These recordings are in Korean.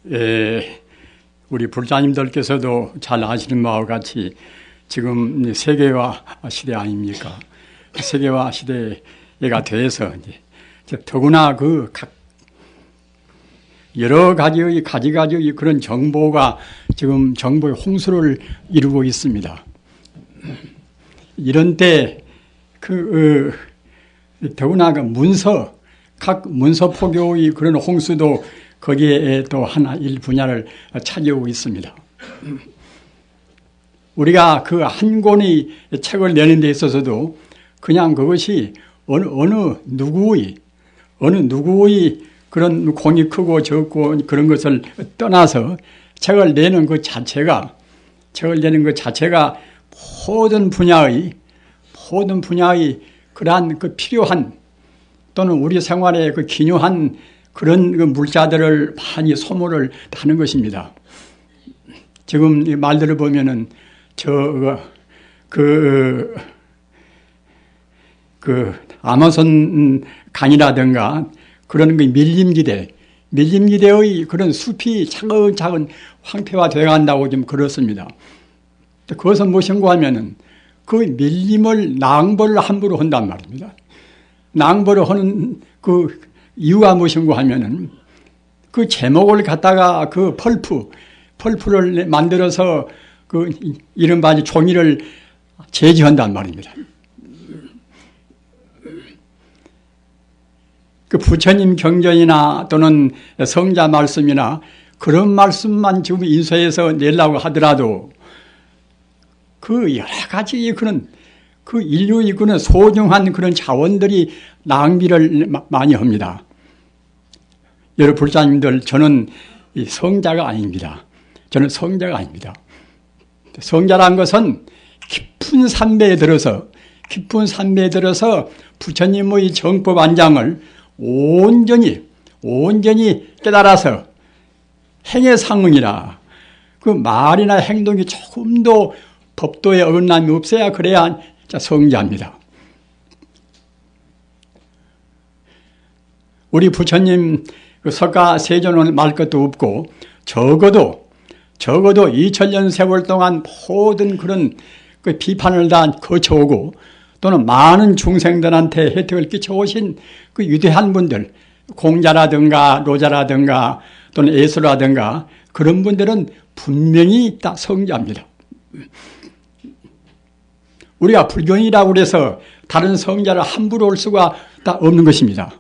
우리 불자님들께서도 잘 아시는 바와 같이 지금 세계화 시대 아닙니까? 세계화 시대가 돼서 이제 더구나 각 여러 가지의 가지가지의 그런 정보가 지금 정보의 홍수를 이루고 있습니다. 이런 때 더구나 각 문서 포교의 그런 홍수도 거기에 또 하나 분야를 차지하고 있습니다. 우리가 그 한 권의 책을 내는 데 있어서도 그냥 그것이 어느 누구의 그런 공이 크고 적고 그런 것을 떠나서 책을 내는 그 자체가 모든 분야의 그러한 그 필요한 또는 우리 생활에 그 기묘한 그런 그 물자들을 많이 소모를 하는 것입니다. 지금 이 말들을 보면은 아마존 강이라든가 그런 그 밀림지대의 그런 숲이 차근차근 황폐화되어 간다고 좀 그렇습니다. 그것은 무엇인가 하면은 그 밀림을 낭벌을 함부로 한단 말입니다. 낭벌을 하는 그 이유가 무엇인가 하면은 그 제목을 갖다가 그 펄프를 만들어서 그 이른바 종이를 제지한단 말입니다. 그 부처님 경전이나 또는 성자 말씀이나 그런 말씀만 지금 인쇄해서 내려고 하더라도 그 여러 가지 그 인류의 그런 소중한 그런 자원들이 낭비를 많이 합니다. 여러분 불자님들, 저는 성자가 아닙니다. 저는 성자가 아닙니다. 성자란 것은 깊은 산배에 들어서 부처님의 정법 안장을 온전히 깨달아서 행의 상응이라 그 말이나 행동이 조금도 법도에 어긋남이 없어야 그래야 성자입니다. 우리 부처님 그 석가 세존을 말 것도 없고 적어도 2000년 세월 동안 모든 그런 그 비판을 다 거쳐오고 또는 많은 중생들한테 혜택을 끼쳐오신 그 위대한 분들, 공자라든가 노자라든가 또는 예수라든가 그런 분들은 분명히 다 성자입니다. 우리가 불경이라고 해서 다른 성자를 함부로 올 수가 다 없는 것입니다.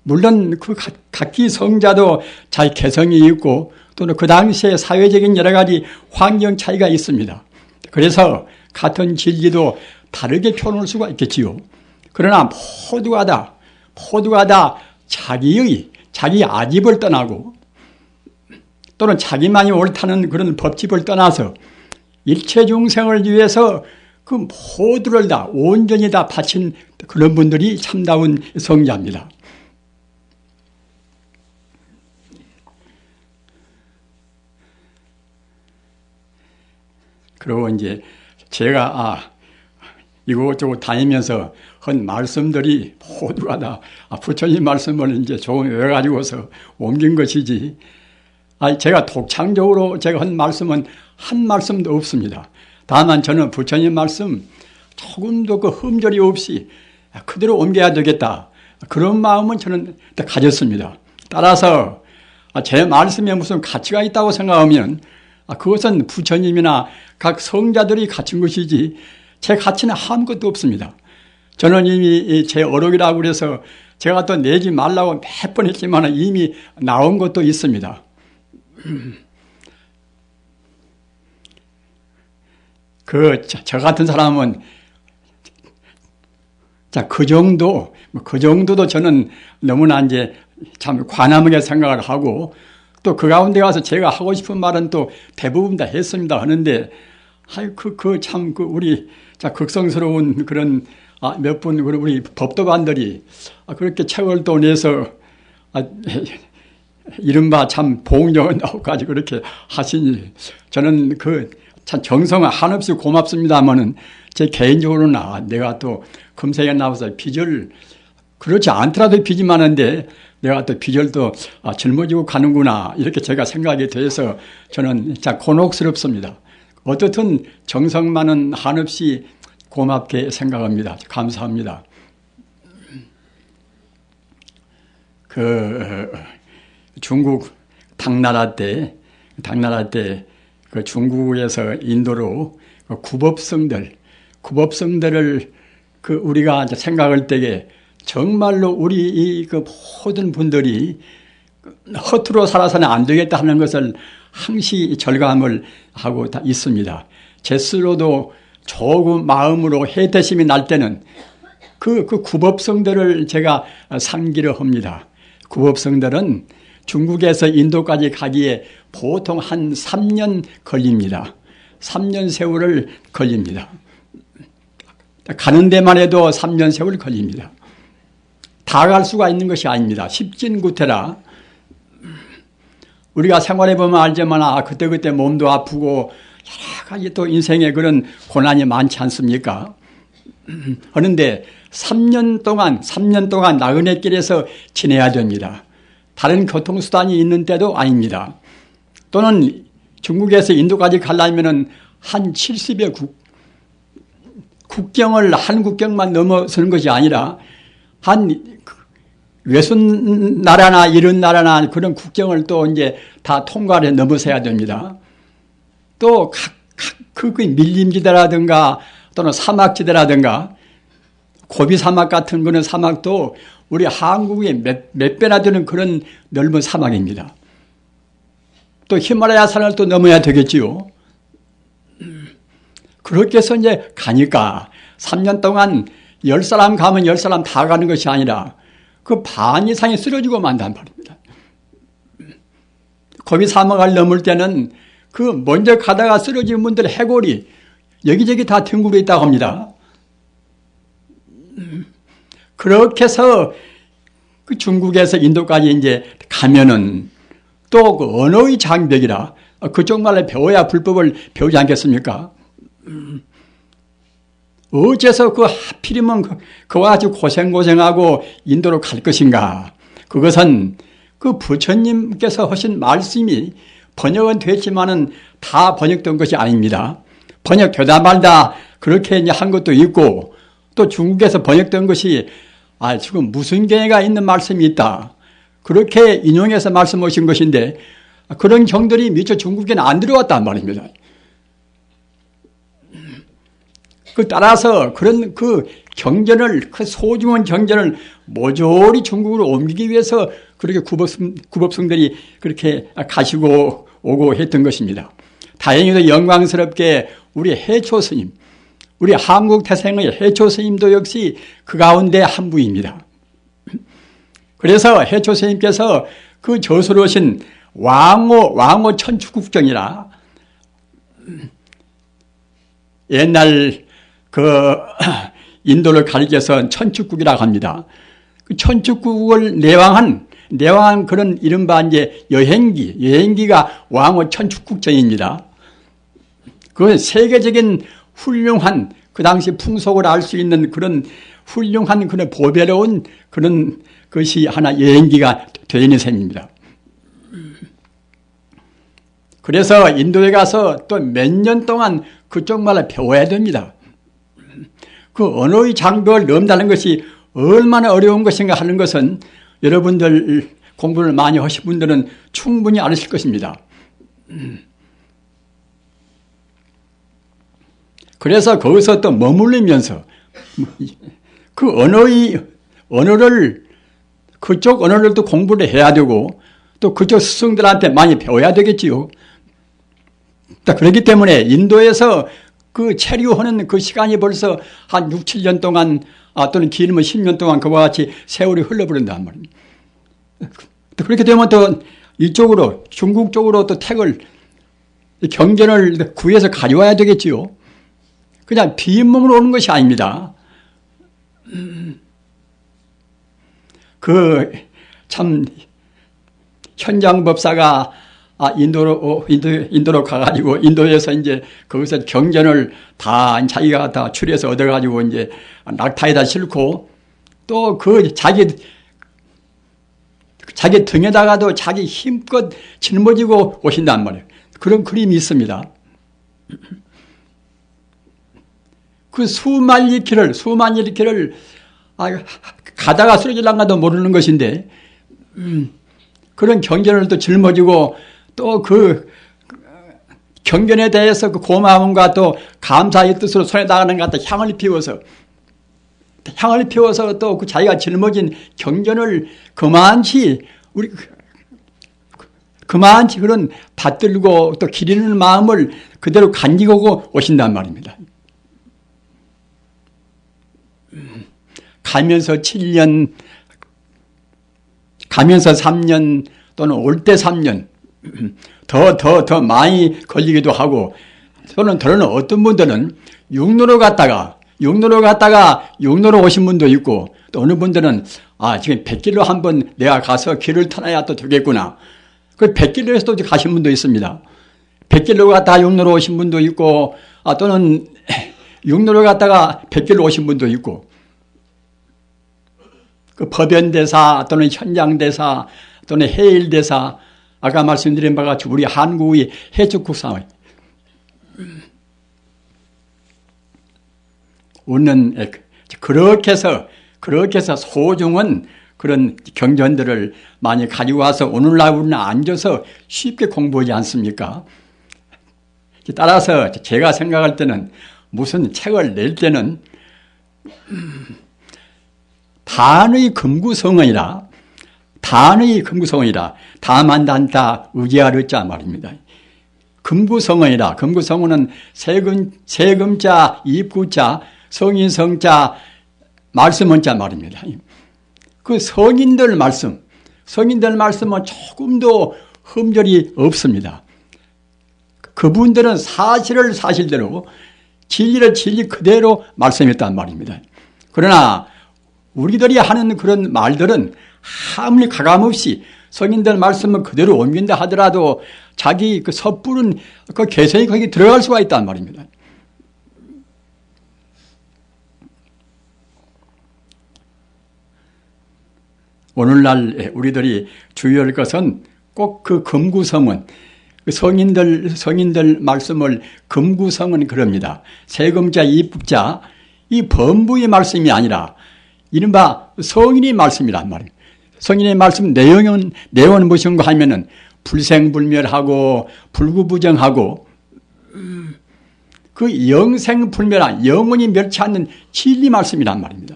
물론 그 각기 성자도 자기 개성이 있고 또는 그 당시에 사회적인 여러 가지 환경 차이가 있습니다. 그래서 같은 진리도 다르게 표현할 수가 있겠지요. 그러나 모두가 다 자기 아집을 떠나고 또는 자기만이 옳다는 그런 법집을 떠나서 일체 중생을 위해서 그 모두를 다 온전히 다 바친 그런 분들이 참다운 성자입니다. 그리고 이제 제가 이곳저곳 다니면서 한 말씀들이 모두가 다 부처님 말씀을 이제 조금 외워가지고서 옮긴 것이지, 제가 독창적으로 제가 한 말씀은 한 말씀도 없습니다. 다만 저는 부처님 말씀 조금도 그 흠결이 없이 그대로 옮겨야 되겠다, 그런 마음은 저는 가졌습니다. 따라서 제 말씀에 무슨 가치가 있다고 생각하면 그것은 부처님이나 각 성자들이 갖춘 것이지 제 가치는 아무것도 없습니다. 저는 이미 제 어록이라고 그래서 제가 또 내지 말라고 몇 번 했지만 이미 나온 것도 있습니다. 저 같은 사람은 그 정도도 저는 너무나 이제 참 관함하게 생각을 하고 또 그 가운데 가서 제가 하고 싶은 말은 또 대부분 다 했습니다 하는데, 우리 극성스러운 그런 몇 분 우리 법도반들이 그렇게 책을 또 내서 이른바 참 봉정을 나오까지 그렇게 하시니 저는 참 정성은 한없이 고맙습니다만은 제 개인적으로는 내가 또 금세에 나와서 빚을 그렇지 않더라도 빚이 많은데 내가 또 비결도 젊어지고 가는구나 이렇게 제가 생각이 돼서 저는 참 곤혹스럽습니다. 어떻든 정성만은 한없이 고맙게 생각합니다. 감사합니다. 중국 당나라 때 그 중국에서 인도로 구법성들을 우리가 이제 생각할 때에 정말로 우리 그 모든 분들이 허투루 살아서는 안 되겠다 하는 것을 항시 절감을 하고 다 있습니다. 제 스스로도 조금 마음으로 해태심이 날 때는 그 구법성들을 제가 상기를 합니다. 구법성들은 중국에서 인도까지 가기에 보통 한 3년 걸립니다. 3년 세월을 걸립니다. 가는 데만 해도 3년 세월 걸립니다. 다 갈 수가 있는 것이 아닙니다. 십진구태라 우리가 생활해 보면 알지만 그때그때 몸도 아프고 여러 가지 또 인생에 그런 고난이 많지 않습니까? 그런데 3년 동안 나그네 길에서 지내야 됩니다. 다른 교통수단이 있는 때도 아닙니다. 또는 중국에서 인도까지 가려면 한 70여 국경을 한 국경만 넘어서는 것이 아니라 한 외순 나라나 이런 나라나 그런 국경을 또 이제 다 통과를 해 넘어서야 됩니다. 또 그 밀림지대라든가 또는 사막지대라든가 고비 사막 같은 그런 사막도 우리 한국의 몇 배나 되는 그런 넓은 사막입니다. 또 히말라야 산을 또 넘어야 되겠지요. 그렇게 해서 이제 가니까 3년 동안 10사람 가면 10사람 다 가는 것이 아니라 그 반 이상이 쓰러지고 만단 말입니다. 고비 사막을 넘을 때는 그 먼저 가다가 쓰러진 분들 해골이 여기저기 다 뒹굴어 있다고 합니다. 그렇게 해서 그 중국에서 인도까지 이제 가면은 또 그 언어의 장벽이라 그쪽 말을 배워야 불법을 배우지 않겠습니까? 어째서 하필이면 그와 같이 고생하고 인도로 갈 것인가? 그것은 그 부처님께서 하신 말씀이 번역은 됐지만은 다 번역된 것이 아닙니다. 번역되다 말다 그렇게 이제 한 것도 있고 또 중국에서 번역된 것이 지금 무슨 경애가 있는 말씀이 있다. 그렇게 인용해서 말씀하신 것인데 그런 경들이 미처 중국에는 안 들어왔단 말입니다. 따라서 그런 그 소중한 경전을 모조리 중국으로 옮기기 위해서 그렇게 구법성들이 그렇게 가시고 오고 했던 것입니다. 다행히도 영광스럽게 우리 해초 스님, 우리 한국 태생의 해초 스님도 역시 그 가운데 한 분입니다. 그래서 해초 스님께서 그 저수로신 왕호 천축국경이라 옛날 인도를 가리켜서 천축국이라고 합니다. 그 천축국을 내왕한 그런 이른바 이제 여행기가 왕호 천축국전입니다. 그건 세계적인 훌륭한 그 당시 풍속을 알 수 있는 그런 훌륭한 그런 보배로운 그런 것이 하나 여행기가 되어 있는 셈입니다. 그래서 인도에 가서 또 몇 년 동안 그쪽 말을 배워야 됩니다. 그 언어의 장벽을 넘다는 것이 얼마나 어려운 것인가 하는 것은 여러분들 공부를 많이 하신 분들은 충분히 아실 것입니다. 그래서 거기서 또 머물리면서 그 그쪽 언어를 또 공부를 해야 되고 또 그쪽 스승들한테 많이 배워야 되겠지요. 그렇기 때문에 인도에서 그 체류하는 그 시간이 벌써 한 6, 7년 동안 또는 길면 10년 동안 그와 같이 세월이 흘러버린단 말입니다. 그렇게 되면 또 이쪽으로 중국 쪽으로 또 경전을 구해서 가져와야 되겠지요. 그냥 빈몸으로 오는 것이 아닙니다. 참 현장 법사가 인도로 가가지고 인도에서 이제 거기서 경전을 다 자기가 다 추려서 얻어가지고 이제 낙타에다 싣고 또 자기 자기 등에다가도 자기 힘껏 짊어지고 오신단 말이에요. 그런 그림이 있습니다. 그 수만 리 길을 가다가 쓰러질랑가도 모르는 것인데 그런 경전을 또 짊어지고 또 그 경전에 대해서 그 고마움과 또 감사의 뜻으로 손에다가는 갖다 향을 피워서 또 그 자기가 짊어진 경전을 그만치 그런 받들고 또 기리는 마음을 그대로 간직하고 오신단 말입니다. 가면서 7년, 가면서 3년 또는 올 때 3년 더 많이 걸리기도 하고 또는 어떤 분들은 육로로 갔다가 육로로 오신 분도 있고 또 어느 분들은 지금 100길로 한번 내가 가서 길을 터나야 또 되겠구나. 그 100길로에서 또 가신 분도 있습니다. 100길로 갔다가 육로로 오신 분도 있고 또는 육로로 갔다가 100길로 오신 분도 있고 그 법연대사 또는 현장대사 또는 해일대사 아까 말씀드린 바와 같이 우리 한국의 해축국사 웃는 그렇게 해서 소중한 그런 경전들을 많이 가지고 와서 오늘날 우리는 앉아서 쉽게 공부하지 않습니까? 따라서 제가 생각할 때는 무슨 책을 낼 때는 단의 금구성이라 다만단다 의지하르자 말입니다. 금구성이라 금구성은 세금자 입구자 성인성자 말씀은자 말입니다. 그 성인들 말씀은 조금도 흠결이 없습니다. 그분들은 사실을 사실대로 진리를 진리 그대로 말씀했단 말입니다. 그러나 우리들이 하는 그런 말들은 아무리 가감없이 성인들 말씀을 그대로 옮긴다 하더라도 자기 그 섣부른 그 개성이 거기 들어갈 수가 있단 말입니다. 오늘날 우리들이 주의할 것은 꼭 그 금구성은 성인들 말씀을 금구성은 그럽니다. 세금자 입국자 이 범부의 말씀이 아니라 이른바 성인의 말씀이란 말이에요. 성인의 말씀 내용은 무엇인가 하면은 불생불멸하고 불구부정하고 그 영생불멸한 영원히 멸치 않는 진리 말씀이란 말입니다.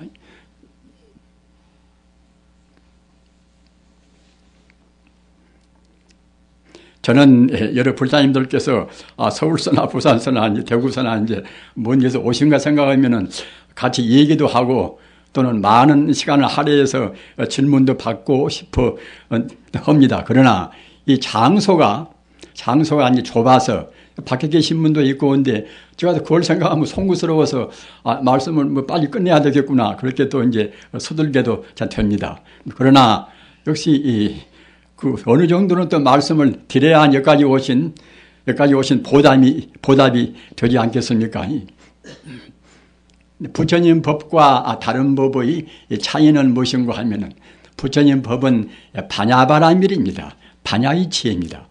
저는 여러 불자님들께서 서울서나 부산서나 대구서나 먼 데서 오신가 생각하면은 같이 얘기도 하고 또는 많은 시간을 할애해서 질문도 받고 싶어 합니다. 그러나 이 장소가 이제 좁아서 밖에 계신 분도 있고 근데 제가 그걸 생각하면 송구스러워서 말씀을 빨리 끝내야 되겠구나 그렇게 또 이제 서둘게도 됩니다. 그러나 역시 그 어느 정도는 또 말씀을 드려야 여기까지 오신 보답이 되지 않겠습니까? 부처님 법과 다른 법의 차이는 무엇인가 하면은 부처님 법은 반야바라밀입니다. 반야의 지혜입니다.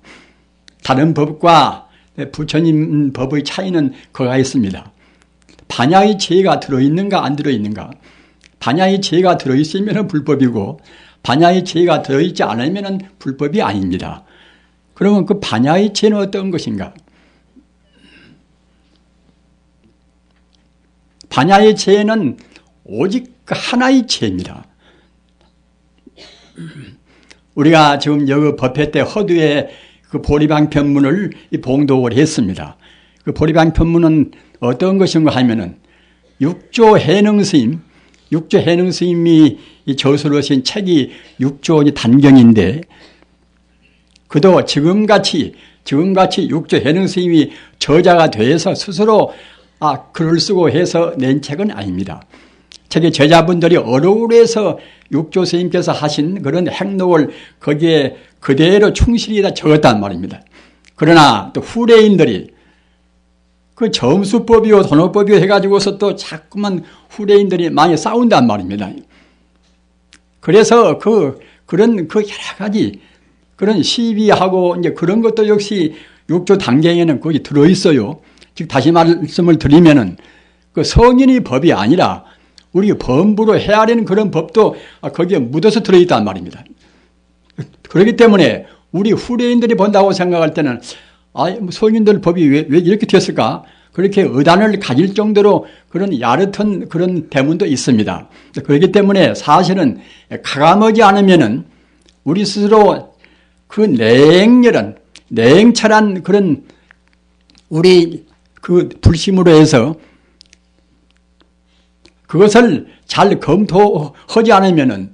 다른 법과 부처님 법의 차이는 그가 있습니다. 반야의 지혜가 들어있는가 안 들어있는가. 반야의 지혜가 들어있으면 불법이고 반야의 지혜가 들어있지 않으면 불법이 아닙니다. 그러면 그 반야의 지혜는 어떤 것인가? 반야의 지혜는 오직 그 하나의 지혜입니다. 우리가 지금 여기 법회 때 허두에 그 보리방편문을 봉독을 했습니다. 그 보리방편문은 어떤 것인가 하면은 육조 해능 스님이 저서로 하신 책이 육조 단경인데 그도 지금같이 육조 해능 스님이 저자가 돼서 스스로 글을 쓰고 해서 낸 책은 아닙니다. 책의 저자분들이 어려울해서 육조 스님께서 하신 그런 행록을 거기에 그대로 충실히 다 적었단 말입니다. 그러나 또 후래인들이 그 점수법이요 돈업법이요 해가지고서 또 자꾸만 후래인들이 많이 싸운단 말입니다. 그래서 그 그런 그 여러 가지 그런 시비하고 이제 그런 것도 역시 6조 단경에는 거기 들어있어요. 즉 다시 말씀을 드리면은 그 성인의 법이 아니라 우리 범부로 헤아리는 그런 법도 거기에 묻어서 들어있단 말입니다. 그렇기 때문에 우리 후대인들이 본다고 생각할 때는 성인들 법이 왜 이렇게 되었을까? 그렇게 의단을 가질 정도로 그런 야릇한 그런 대문도 있습니다. 그렇기 때문에 사실은 가감하지 않으면은 우리 스스로 그 냉철한 그런 우리 그 불심으로 해서 그것을 잘 검토하지 않으면은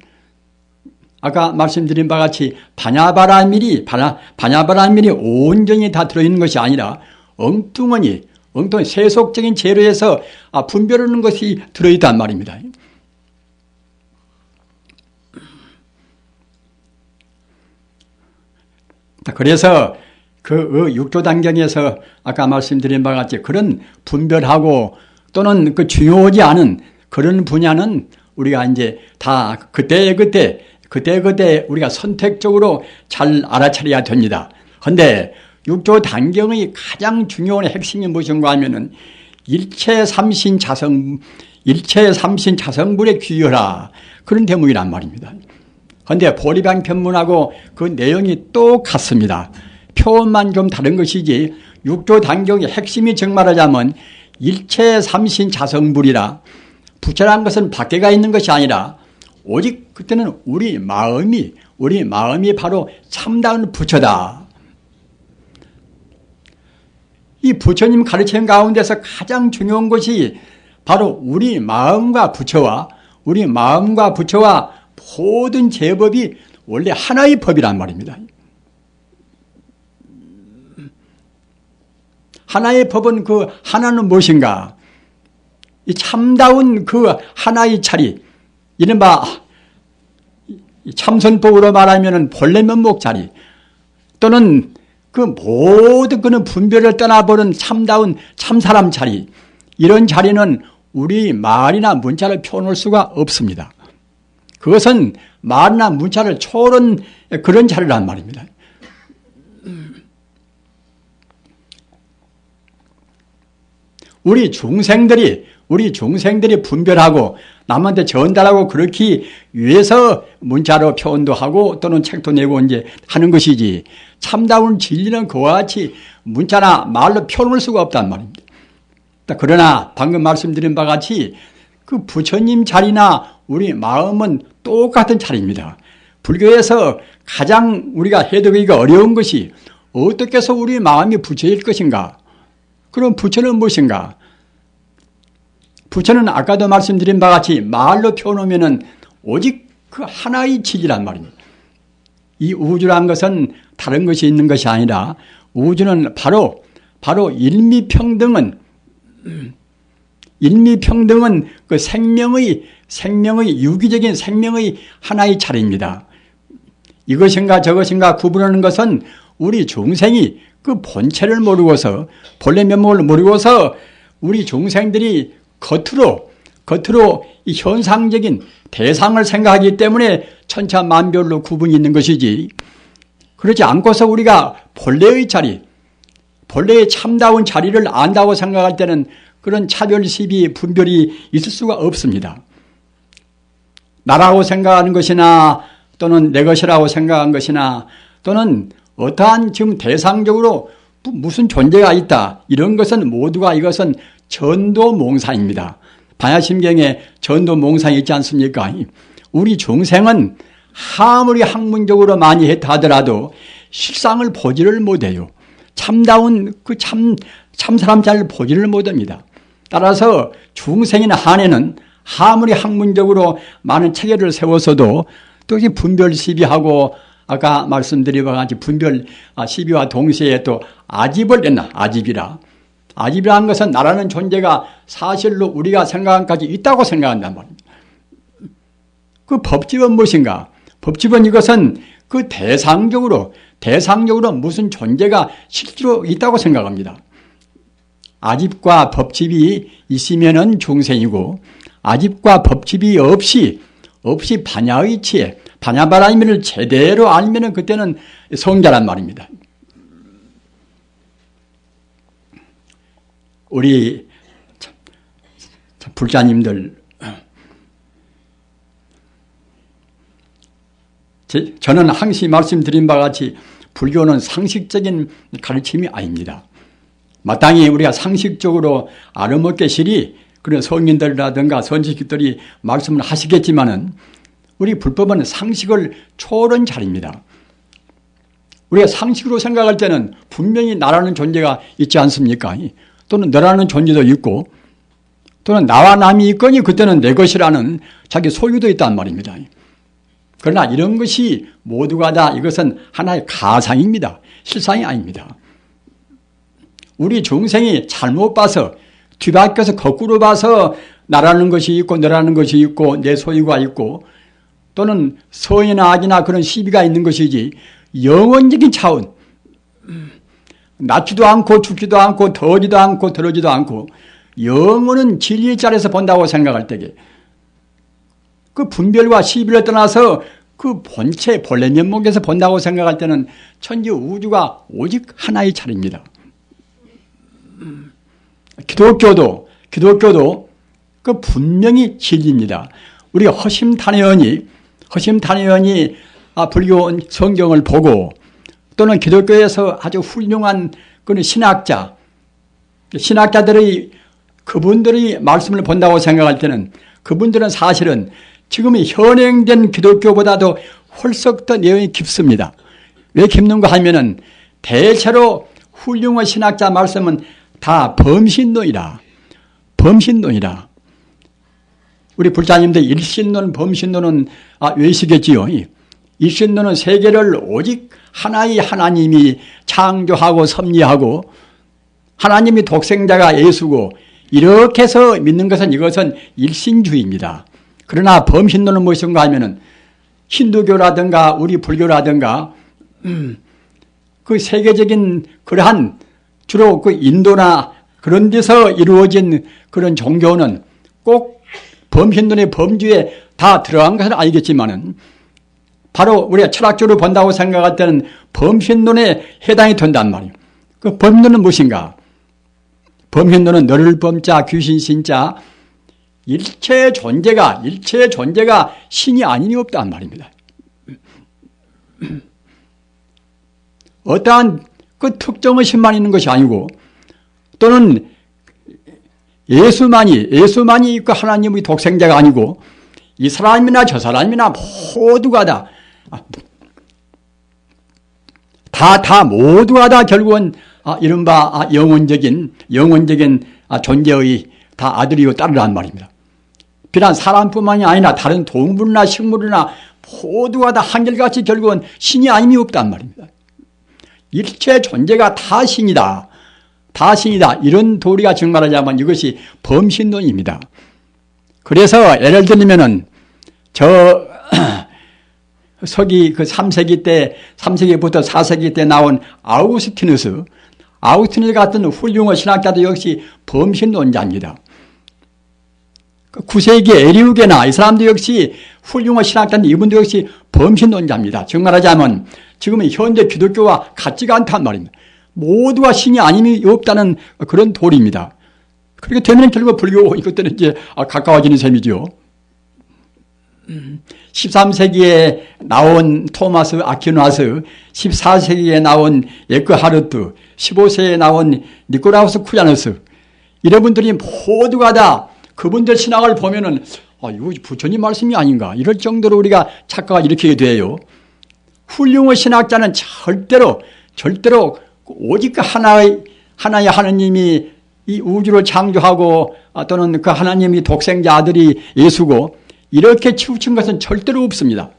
아까 말씀드린 바와 같이 반야바라밀이 온전히 다 들어있는 것이 아니라 엉뚱한 세속적인 재료에서 분별하는 것이 들어있단 말입니다. 그래서 그 6조 단경에서 아까 말씀드린 바와 같이 그런 분별하고 또는 그 중요하지 않은 그런 분야는 우리가 이제 다 그때 우리가 선택적으로 잘 알아차려야 됩니다. 그런데 6조 단경의 가장 중요한 핵심이 무엇인가 하면은 일체 삼신 자성불에 귀여라. 그런 대목이란 말입니다. 그런데 보리방 편문하고 그 내용이 똑같습니다. 표현만 좀 다른 것이지 6조 단경의 핵심이 정말하자면 일체 삼신 자성불이라 부처라는 것은 밖에가 있는 것이 아니라 오직 그때는 우리 마음이 바로 참다운 부처다. 이 부처님 가르침 가운데서 가장 중요한 것이 바로 우리 마음과 부처와 모든 제법이 원래 하나의 법이란 말입니다. 하나의 법은 그 하나는 무엇인가? 이 참다운 그 하나의 자리, 이른바 참선법으로 말하면 본래 면목 자리, 또는 그 모든 그는 분별을 떠나버린 참다운 참사람 자리, 이런 자리는 우리 말이나 문자를 표현할 수가 없습니다. 그것은 말이나 문자를 초월한 그런 자리란 말입니다. 우리 중생들이 분별하고 남한테 전달하고 그렇게 위해서 문자로 표현도 하고 또는 책도 내고 이제 하는 것이지, 참다운 진리는 그와 같이 문자나 말로 표현할 수가 없단 말입니다. 그러나 방금 말씀드린 바와 같이 그 부처님 자리나 우리 마음은 똑같은 자리입니다. 불교에서 가장 우리가 해석하기가 어려운 것이 어떻게 해서 우리 마음이 부처일 것인가? 그럼 부처는 무엇인가? 부처는 아까도 말씀드린 바와 같이 말로 표현하면은 오직 그 하나의 진리란 말입니다. 이 우주란 것은 다른 것이 있는 것이 아니라 우주는 바로 일미평등은 그 생명의 유기적인 생명의 하나의 자리입니다. 이것인가 저것인가 구분하는 것은 우리 중생이 그 본체를 모르고서 본래 면목을 모르고서 우리 중생들이 겉으로 이 현상적인 대상을 생각하기 때문에 천차만별로 구분이 있는 것이지, 그렇지 않고서 우리가 본래의 자리, 본래의 참다운 자리를 안다고 생각할 때는 그런 차별, 시비, 분별이 있을 수가 없습니다. 나라고 생각하는 것이나 또는 내 것이라고 생각한 것이나 또는 어떠한 지금 대상적으로 무슨 존재가 있다, 이런 것은 모두가 이것은 전도몽사입니다. 반야심경에 전도몽상이 있지 않습니까? 우리 중생은 아무리 학문적으로 많이 했다 하더라도 실상을 보지를 못해요. 참다운 그 참사람 잘 보지를 못합니다. 따라서 중생이나 한에는 아무리 학문적으로 많은 체계를 세워서도 또 분별 시비하고 아까 말씀드린 바와 같이 분별 시비와 동시에 또 아집을 냈나, 아집이라는 것은 나라는 존재가 사실로 우리가 생각한 까지 있다고 생각한단 말입니다. 그 법집은 무엇인가? 법집은 이것은 그 대상적으로 무슨 존재가 실제로 있다고 생각합니다. 아집과 법집이 있으면은 중생이고, 아집과 법집이 없이 반야의 지혜, 반야바라임을 제대로 알면은 그때는 성자란 말입니다. 우리 불자님들, 저는 항상 말씀드린 바와 같이 불교는 상식적인 가르침이 아닙니다. 마땅히 우리가 상식적으로 아름어깨실이 그런 성인들이라든가 선지식들이 말씀을 하시겠지만은 우리 불법은 상식을 초월한 자리입니다. 우리가 상식으로 생각할 때는 분명히 나라는 존재가 있지 않습니까? 또는 너라는 존재도 있고 또는 나와 남이 있거니 그때는 내 것이라는 자기 소유도 있단 말입니다. 그러나 이런 것이 모두가 다 이것은 하나의 가상입니다. 실상이 아닙니다. 우리 중생이 잘못 봐서 뒤바뀌어서 거꾸로 봐서 나라는 것이 있고 너라는 것이 있고 내 소유가 있고 또는 선이나 악이나 그런 시비가 있는 것이지 영원적인 차원, 낫지도 않고 죽지도 않고 더지도 않고 더러지도 않고 영원은 진리의 자리에서 본다고 생각할 때에 그 분별과 시비를 떠나서 그 본체 본래 면목에서 본다고 생각할 때는 천지 우주가 오직 하나의 자리입니다. 기독교도 그 분명히 진리입니다. 우리가 허심탄회하니 불교 성경을 보고 또는 기독교에서 아주 훌륭한 그런 신학자들의 그분들의 말씀을 본다고 생각할 때는 그분들은 사실은 지금 현행된 기독교보다도 훨씬 더 내용이 깊습니다. 왜 깊는가 하면은 대체로 훌륭한 신학자 말씀은 다 범신론이라. 우리 불자님들 일신론, 범신론은 외시겠지요. 일신론은 세계를 오직 하나의 하나님이 창조하고 섭리하고 하나님이 독생자가 예수고 이렇게 해서 믿는 것은 이것은 일신주의입니다. 그러나 범신론은 무엇인가 하면은 힌두교라든가 우리 불교라든가 그 세계적인 그러한 주로 그 인도나 그런 데서 이루어진 그런 종교는 꼭 범신론의 범주에 다 들어간 것은 알겠지만은 바로 우리가 철학적으로 본다고 생각할 때는 범신론에 해당이 된단 말이에요. 그 범신론은 무엇인가? 범신론은 너를 범자 귀신 신자 일체 존재가 신이 아니니 없단 말입니다. 어떠한 그 특정의 신만 있는 것이 아니고 또는 예수만이 그 하나님의 독생자가 아니고 이 사람이나 저 사람이나 모두가 모두가 다 결국은 이른바 영원적인 존재의 다 아들이고 딸이란 말입니다. 비단 사람뿐만이 아니라 다른 동물이나 식물이나 모두가 다 한결같이 결국은 신이 아님이 없단 말입니다. 일체 존재가 다 신이다. 이런 도리가 정말하자면 이것이 범신론입니다. 그래서 예를 들면은 서기 그 3세기부터 4세기 때 나온 아우구스티누스 같은 훌륭한 신학자도 역시 범신론자입니다. 9세기 에리우게나 이 사람도 역시 훌륭한 신학자인데 이분도 역시 범신론자입니다. 정말하자면 지금 현재 기독교와 같지가 않단 말입니다. 모두가 신이 아님이 없다는 그런 도리입니다. 그렇게 되면 결국 불교 이것들은 이제 가까워지는 셈이죠. 13세기에 나온 토마스 아퀴나스, 14세기에 나온 에크하르트, 15세기에 나온 니코라우스 쿠자누스 이런 분들이 모두가 다 그분들 신학을 보면은 이거 부처님 말씀이 아닌가 이럴 정도로 우리가 착각을 일으키게 돼요. 훌륭한 신학자는 절대로 오직 그 하나의 하나님이 이 우주를 창조하고 또는 그 하나님이 독생자 아들이 예수고 이렇게 치우친 것은 절대로 없습니다.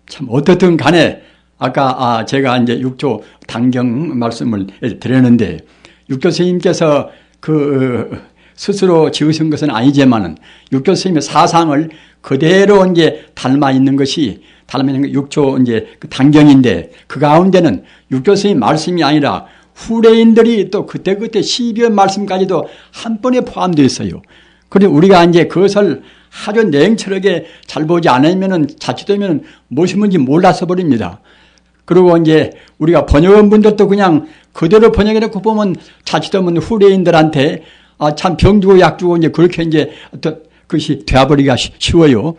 참 어떻든 간에 아까 제가 이제 육조 단경 말씀을 드렸는데 육조 스님께서 그 스스로 지으신 것은 아니지만은 육조 스님의 사상을 그대로 이제 닮아 있는 것이 육조 이제 그 단경인데 그 가운데는 육조 스님 말씀이 아니라 후대인들이 또 그때그때 12월 말씀까지도 한 번에 포함되어 있어요. 그리고 우리가 이제 그것을 아주 냉철하게 잘 보지 않으면은 자칫하면 무엇이 뭔지 몰라서 버립니다. 그리고 이제 우리가 번역한 분들도 그냥 그대로 번역해놓고 보면 자칫하면 후대인들한테 참 병 주고 약 주고 이제 그렇게 이제 그것이 되어버리기가 쉬워요.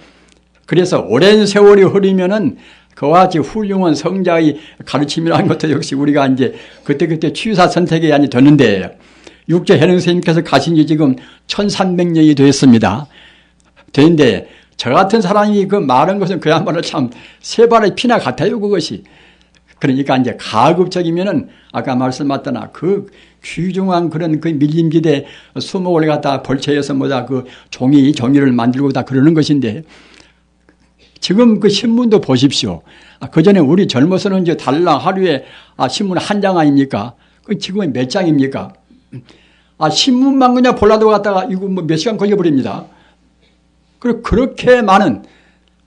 그래서 오랜 세월이 흐르면은 그와 같이 훌륭한 성자의 가르침이라는 것도 역시 우리가 이제 그때그때 취사 선택이 아니 되는데 육체 해능 선생님께서 가신 지 지금 1300년이 되었습니다. 되는데 저 같은 사람이 그 말한 것은 그야말로 참 세 발의 피나 같아요, 그것이. 그러니까 이제 가급적이면은 아까 말씀하셨다나 그 귀중한 그런 그 밀림기대 수목을 갖다 벌채에서 뭐다 그 종이를 만들고 다 그러는 것인데 지금 그 신문도 보십시오. 그 전에 우리 젊어서는 이제 달랑 하루에 신문 한 장 아닙니까? 그 지금은 몇 장입니까? 신문만 그냥 볼라도 갖다가 이거 뭐 몇 시간 걸려버립니다. 그리고 그렇게 많은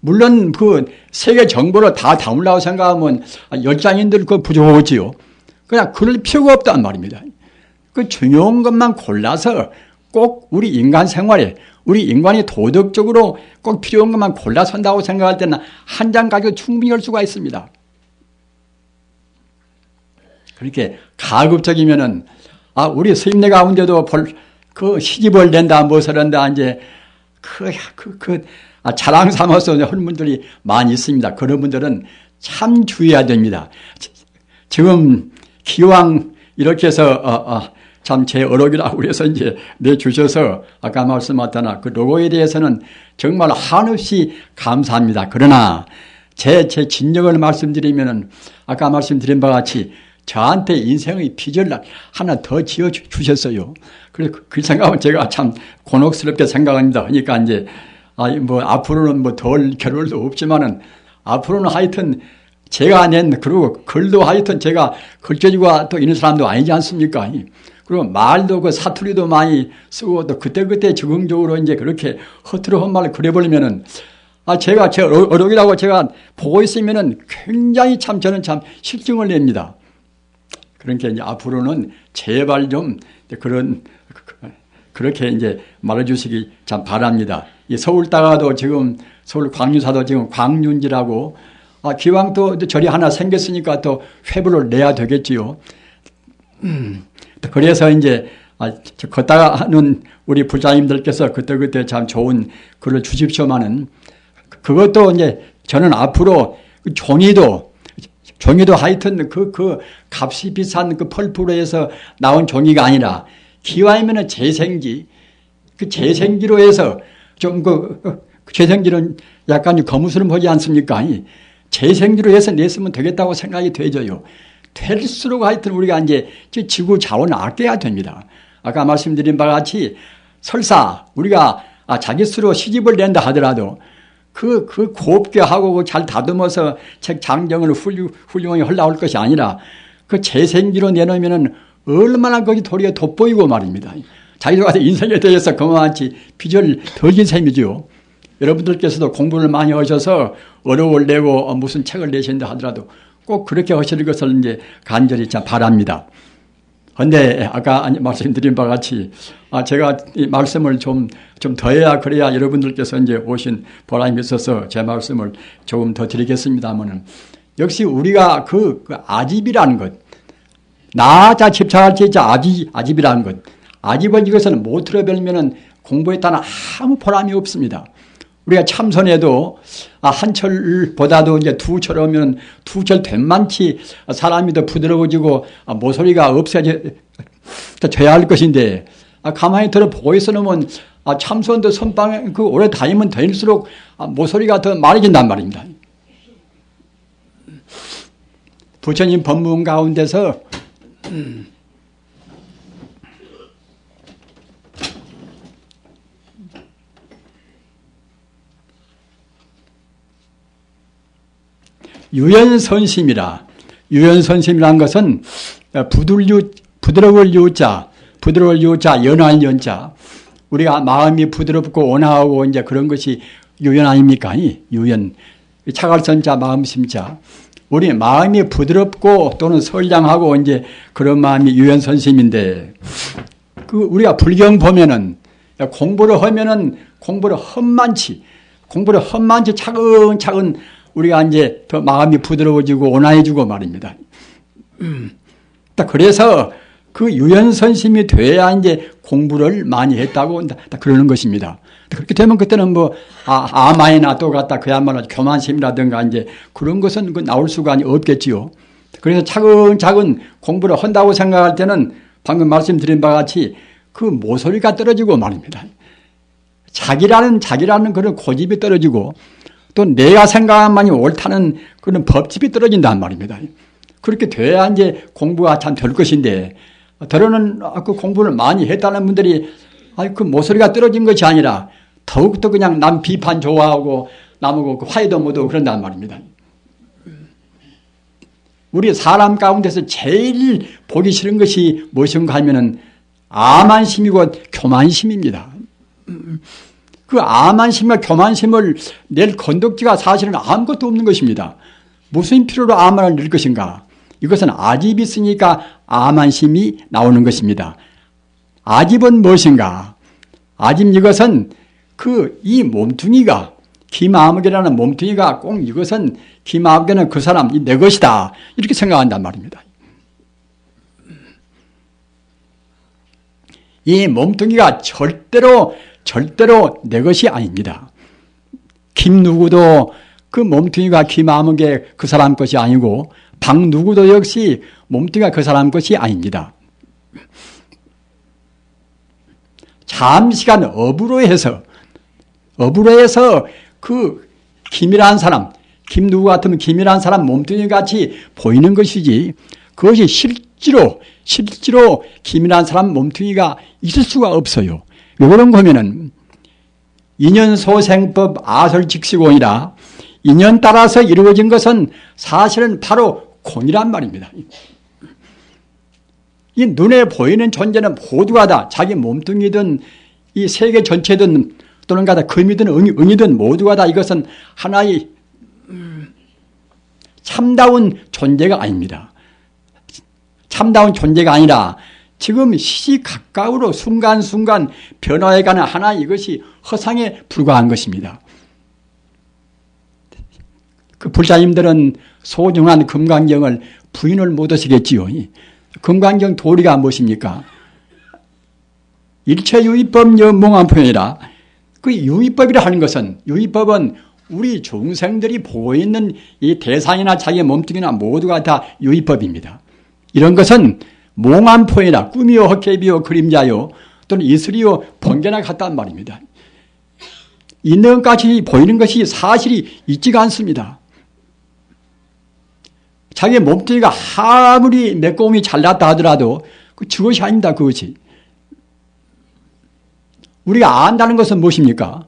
물론 그 세계 정보를 다 담으려고 생각하면 10장인들 그 부족하지요. 그냥 그럴 필요가 없단 말입니다. 그 중요한 것만 골라서 꼭 우리 인간 생활에 우리 인간이 도덕적으로 꼭 필요한 것만 골라 선다고 생각할 때는 한 장 가지고 충분히 할 수가 있습니다. 그렇게 가급적이면은 우리 스님네 가운데도 그 시집을 낸다 무엇을 한다 이제 자랑 삼아서 하는 분들이 많이 있습니다. 그런 분들은 참 주의해야 됩니다. 지금 기왕 이렇게 해서 참 제 어록이라고 그래서 이제 내주셔서 아까 말씀하셨다나 그 로고에 대해서는 정말 한없이 감사합니다. 그러나 제 진정을 말씀드리면은 아까 말씀드린 바와 같이 저한테 인생의 빚을 하나 더 지어 주셨어요. 그래서 그 생각은 제가 참 곤혹스럽게 생각합니다. 그러니까 이제 뭐 앞으로는 뭐 덜 겨를도 없지만은 앞으로는 하여튼 제가 낸 그리고 글도 하여튼 제가 글재주가 또 있는 사람도 아니지 않습니까? 그리고 말도 그 사투리도 많이 쓰고 또 그때그때 적응적으로 이제 그렇게 허투루 헛말을 그려버리면은 제가 제 어록이라고 제가 보고 있으면은 굉장히 참 저는 참 실증을 냅니다. 그러니까 이제 앞으로는 제발 좀 그렇게 이제 말해주시기 참 바랍니다. 이 서울 따가도 지금 서울 광유사도 지금 광윤지라고 기왕 또 절이 하나 생겼으니까 또 회부를 내야 되겠지요. 그래서 이제 걷다가 하는 우리 부자님들께서 그때 참 좋은 글을 주십시오만은 그것도 이제 저는 앞으로 종이도 하여튼 그 값이 비싼 그 펄프로에서 나온 종이가 아니라 기왕이면은 재생지 그 재생지로 해서 좀 재생지는 약간 거무스름하지 않습니까? 재생지로 해서 냈으면 되겠다고 생각이 되져요. 될수록 하여튼 우리가 이제 지구 자원을 아껴야 됩니다. 아까 말씀드린 바와 같이 설사 우리가 자기 스스로 시집을 낸다 하더라도 그 곱게 하고 잘 다듬어서 책 장정을 훌륭하게 헐나올 것이 아니라 그 재생지로 내놓으면은 얼마나 거기 도리가 돋보이고 말입니다. 자기들 인생에 대해서 그만치 빚을 덜 진 셈이죠. 여러분들께서도 공부를 많이 하셔서 어려움을 내고 무슨 책을 내신다 하더라도 꼭 그렇게 하실 것을 이제 간절히 참 바랍니다. 그런데 아까 말씀드린 바와 같이 제가 이 말씀을 좀 더해야 그래야 여러분들께서 이제 오신 보람이 있어서 제 말씀을 조금 더 드리겠습니다만은 역시 우리가 그 아집이라는 것, 나자 집착할 때 아집이라는 것, 아집은 이것을 못 들어버리면은 공부했다는 아무 보람이 없습니다. 우리가 참선에도 한 철보다도 이제 두 철 오면 두 철 된만치 사람이 더 부드러워지고 모서리가 없어져야 할 것인데 가만히 들어보고 있어 놓으면 참선도 선방에 오래 다니면 다닐수록 모서리가 더 마르진단 말입니다. 부처님 법문 가운데서 유연선심이라. 유연선심이라는 것은 부드러울 유자, 연할 연자. 우리가 마음이 부드럽고 온화하고 이제 그런 것이 유연 아닙니까? 유연. 차갈선자, 마음심자. 우리 마음이 부드럽고 또는 선량하고 이제 그런 마음이 유연 선생님인데 우리가 불경 보면은 공부를 하면은 공부를 험만치 차근차근 우리가 이제 더 마음이 부드러워지고 온화해지고 말입니다. 그래서 그 유연 선심이 돼야 이제 공부를 많이 했다고 그러는 것입니다. 그렇게 되면 그때는 아마이나 또 갖다 그야말로 교만심이라든가 이제 그런 것은 나올 수가 없겠지요. 그래서 차근차근 공부를 한다고 생각할 때는 방금 말씀드린 바와 같이 그 모서리가 떨어지고 말입니다. 자기라는 그런 고집이 떨어지고 또 내가 생각한 만이 옳다는 그런 법집이 떨어진단 말입니다. 그렇게 돼야 이제 공부가 참 될 것인데, 더러는 그 공부를 많이 했다는 분들이 그 모서리가 떨어진 것이 아니라 더욱더 그냥 남 비판 좋아하고 남하고 화해도 못하고 그런단 말입니다. 우리 사람 가운데서 제일 보기 싫은 것이 무엇인가 하면은 아만심이고 교만심입니다. 그 아만심과 교만심을 낼 건덕지가 사실은 아무것도 없는 것입니다. 무슨 필요로 아만을 낼 것인가? 이것은 아집이 있으니까 아만심이 나오는 것입니다. 아집은 무엇인가? 아집 이것은 이 몸뚱이가 기마무개라는 몸뚱이가 꼭 이것은 기마무개는 그 사람 내 것이다 이렇게 생각한단 말입니다. 이 몸뚱이가 절대로 내 것이 아닙니다. 김 누구도 그 몸뚱이가 기마무개 그 사람 것이 아니고 방 누구도 역시 몸뚱이가 그 사람 것이 아닙니다. 잠시간 업으로 해서 그 김이라는 사람, 김 누구 같으면 김이라는 사람 몸뚱이 같이 보이는 것이지 그것이 실제로 김이라는 사람 몸뚱이가 있을 수가 없어요. 왜 그런 거면은 인연소생법 아설직시공이라 인연 따라서 이루어진 것은 사실은 바로 공이란 말입니다. 이 눈에 보이는 존재는 모두가 다 자기 몸뚱이든 이 세계 전체든 또는 가다 금이든 응이든 모두가 다 이것은 하나의 참다운 존재가 아닙니다. 참다운 존재가 아니라 지금 시시각각으로 순간순간 변화해가는 하나 이것이 허상에 불과한 것입니다. 그 불자님들은 소중한 금강경을 부인을 못하시겠지요. 금강경 도리가 무엇입니까? 일체유의법 몽환표현이라 그 유의법이라 하는 것은 유의법은 우리 중생들이 보고 있는 이 대상이나 자기 몸뚱이나 모두가 다 유의법입니다. 이런 것은 몽환포이나 꿈이요 헛개비요 그림자요 또는 이슬이요 번개나 같단 말입니다. 있는 것까지 보이는 것이 사실이 있지가 않습니다. 자기 몸뚱이가 아무리 매꼼이 잘났다 하더라도 그것이 아닙니다. 그것이. 우리가 안다는 것은 무엇입니까?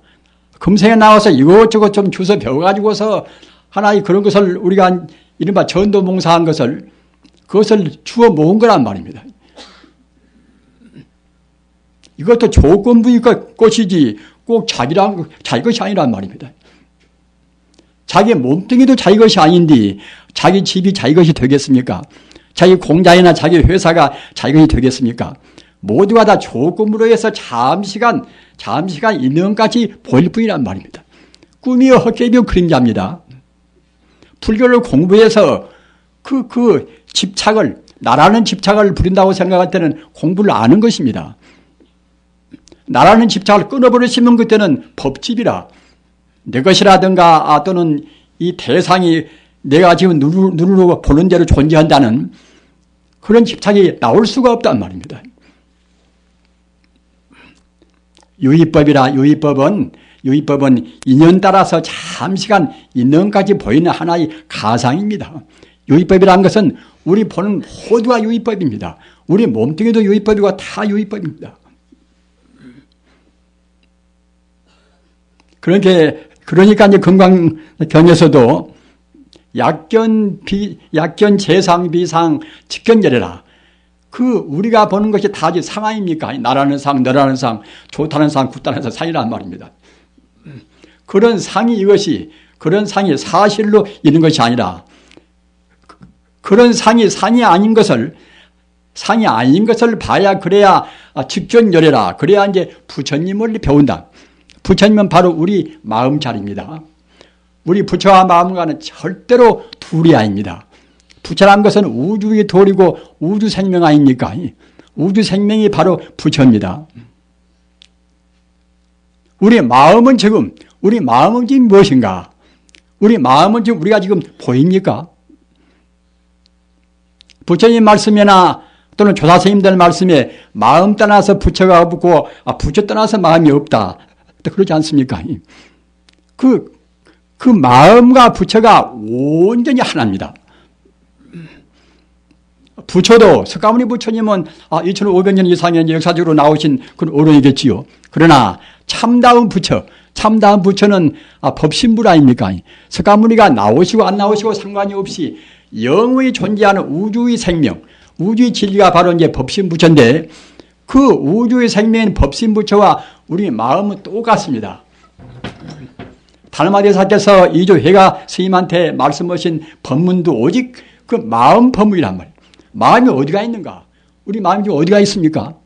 금생에 나와서 이것저것 좀 주워 배워가지고서 하나의 그런 것을 우리가 이른바 전도봉사한 것을 그것을 주워 모은 거란 말입니다. 이것도 조건부의 것이지 꼭 자기 것이 아니란 말입니다. 자기 몸뚱이도 자기 것이 아닌데 자기 집이 자기 것이 되겠습니까? 자기 공장이나 자기 회사가 자기 것이 되겠습니까? 모두가 다 조건부로 해서 잠시간 있는 것까지 보일 뿐이란 말입니다. 꿈이요 헛개비요 그림자입니다. 불교를 공부해서 나라는 집착을 부린다고 생각할 때는 공부를 아는 것입니다. 나라는 집착을 끊어버리시면 그때는 법집이라 내 것이라든가 또는 이 대상이 내가 지금 눈으로 보는 대로 존재한다는 그런 집착이 나올 수가 없단 말입니다. 유의법은 인연 따라서 잠시간 인연까지 보이는 하나의 가상입니다. 유의법이라는 것은 우리 보는 모두가 유의법입니다. 우리 몸뚱이도 유의법이고 다 유의법입니다. 그러니까 이제 금강경에서도 약견 재상 비상 직견결이라 우리가 보는 것이 다 상아입니까? 나라는 상, 너라는 상, 좋다는 상, 굿다는 상이란 말입니다. 그런 상이 사실로 있는 것이 아니라 그런 상이 아닌 것을 봐야 그래야 직전열애라. 그래야 이제 부처님을 배운다. 부처님은 바로 우리 마음 자리입니다. 우리 부처와 마음과는 절대로 둘이 아닙니다. 부처란 것은 우주의 돌이고 우주 생명 아닙니까? 우주 생명이 바로 부처입니다. 우리 마음은 지금 무엇인가? 우리 마음은 지금 우리가 지금 보입니까? 부처님 말씀이나 또는 조사스님들 말씀에 마음 떠나서 부처가 없고 부처 떠나서 마음이 없다. 그러지 않습니까? 그 마음과 부처가 온전히 하나입니다. 부처도 석가모니 부처님은 2500년 이상의 역사적으로 나오신 그런 어른이겠지요. 그러나 참다운 부처는 법신불 아닙니까? 석가모니가 나오시고 안 나오시고 상관이 없이 영원히 존재하는 우주의 생명, 우주의 진리가 바로 이제 법신부처인데 그 우주의 생명인 법신부처와 우리 마음은 똑같습니다. 다르마대사께서 이조회가 스님한테 말씀하신 법문도 오직 그 마음 법문이란 말이에요. 마음이 어디가 있는가? 우리 마음이 어디가 있습니까?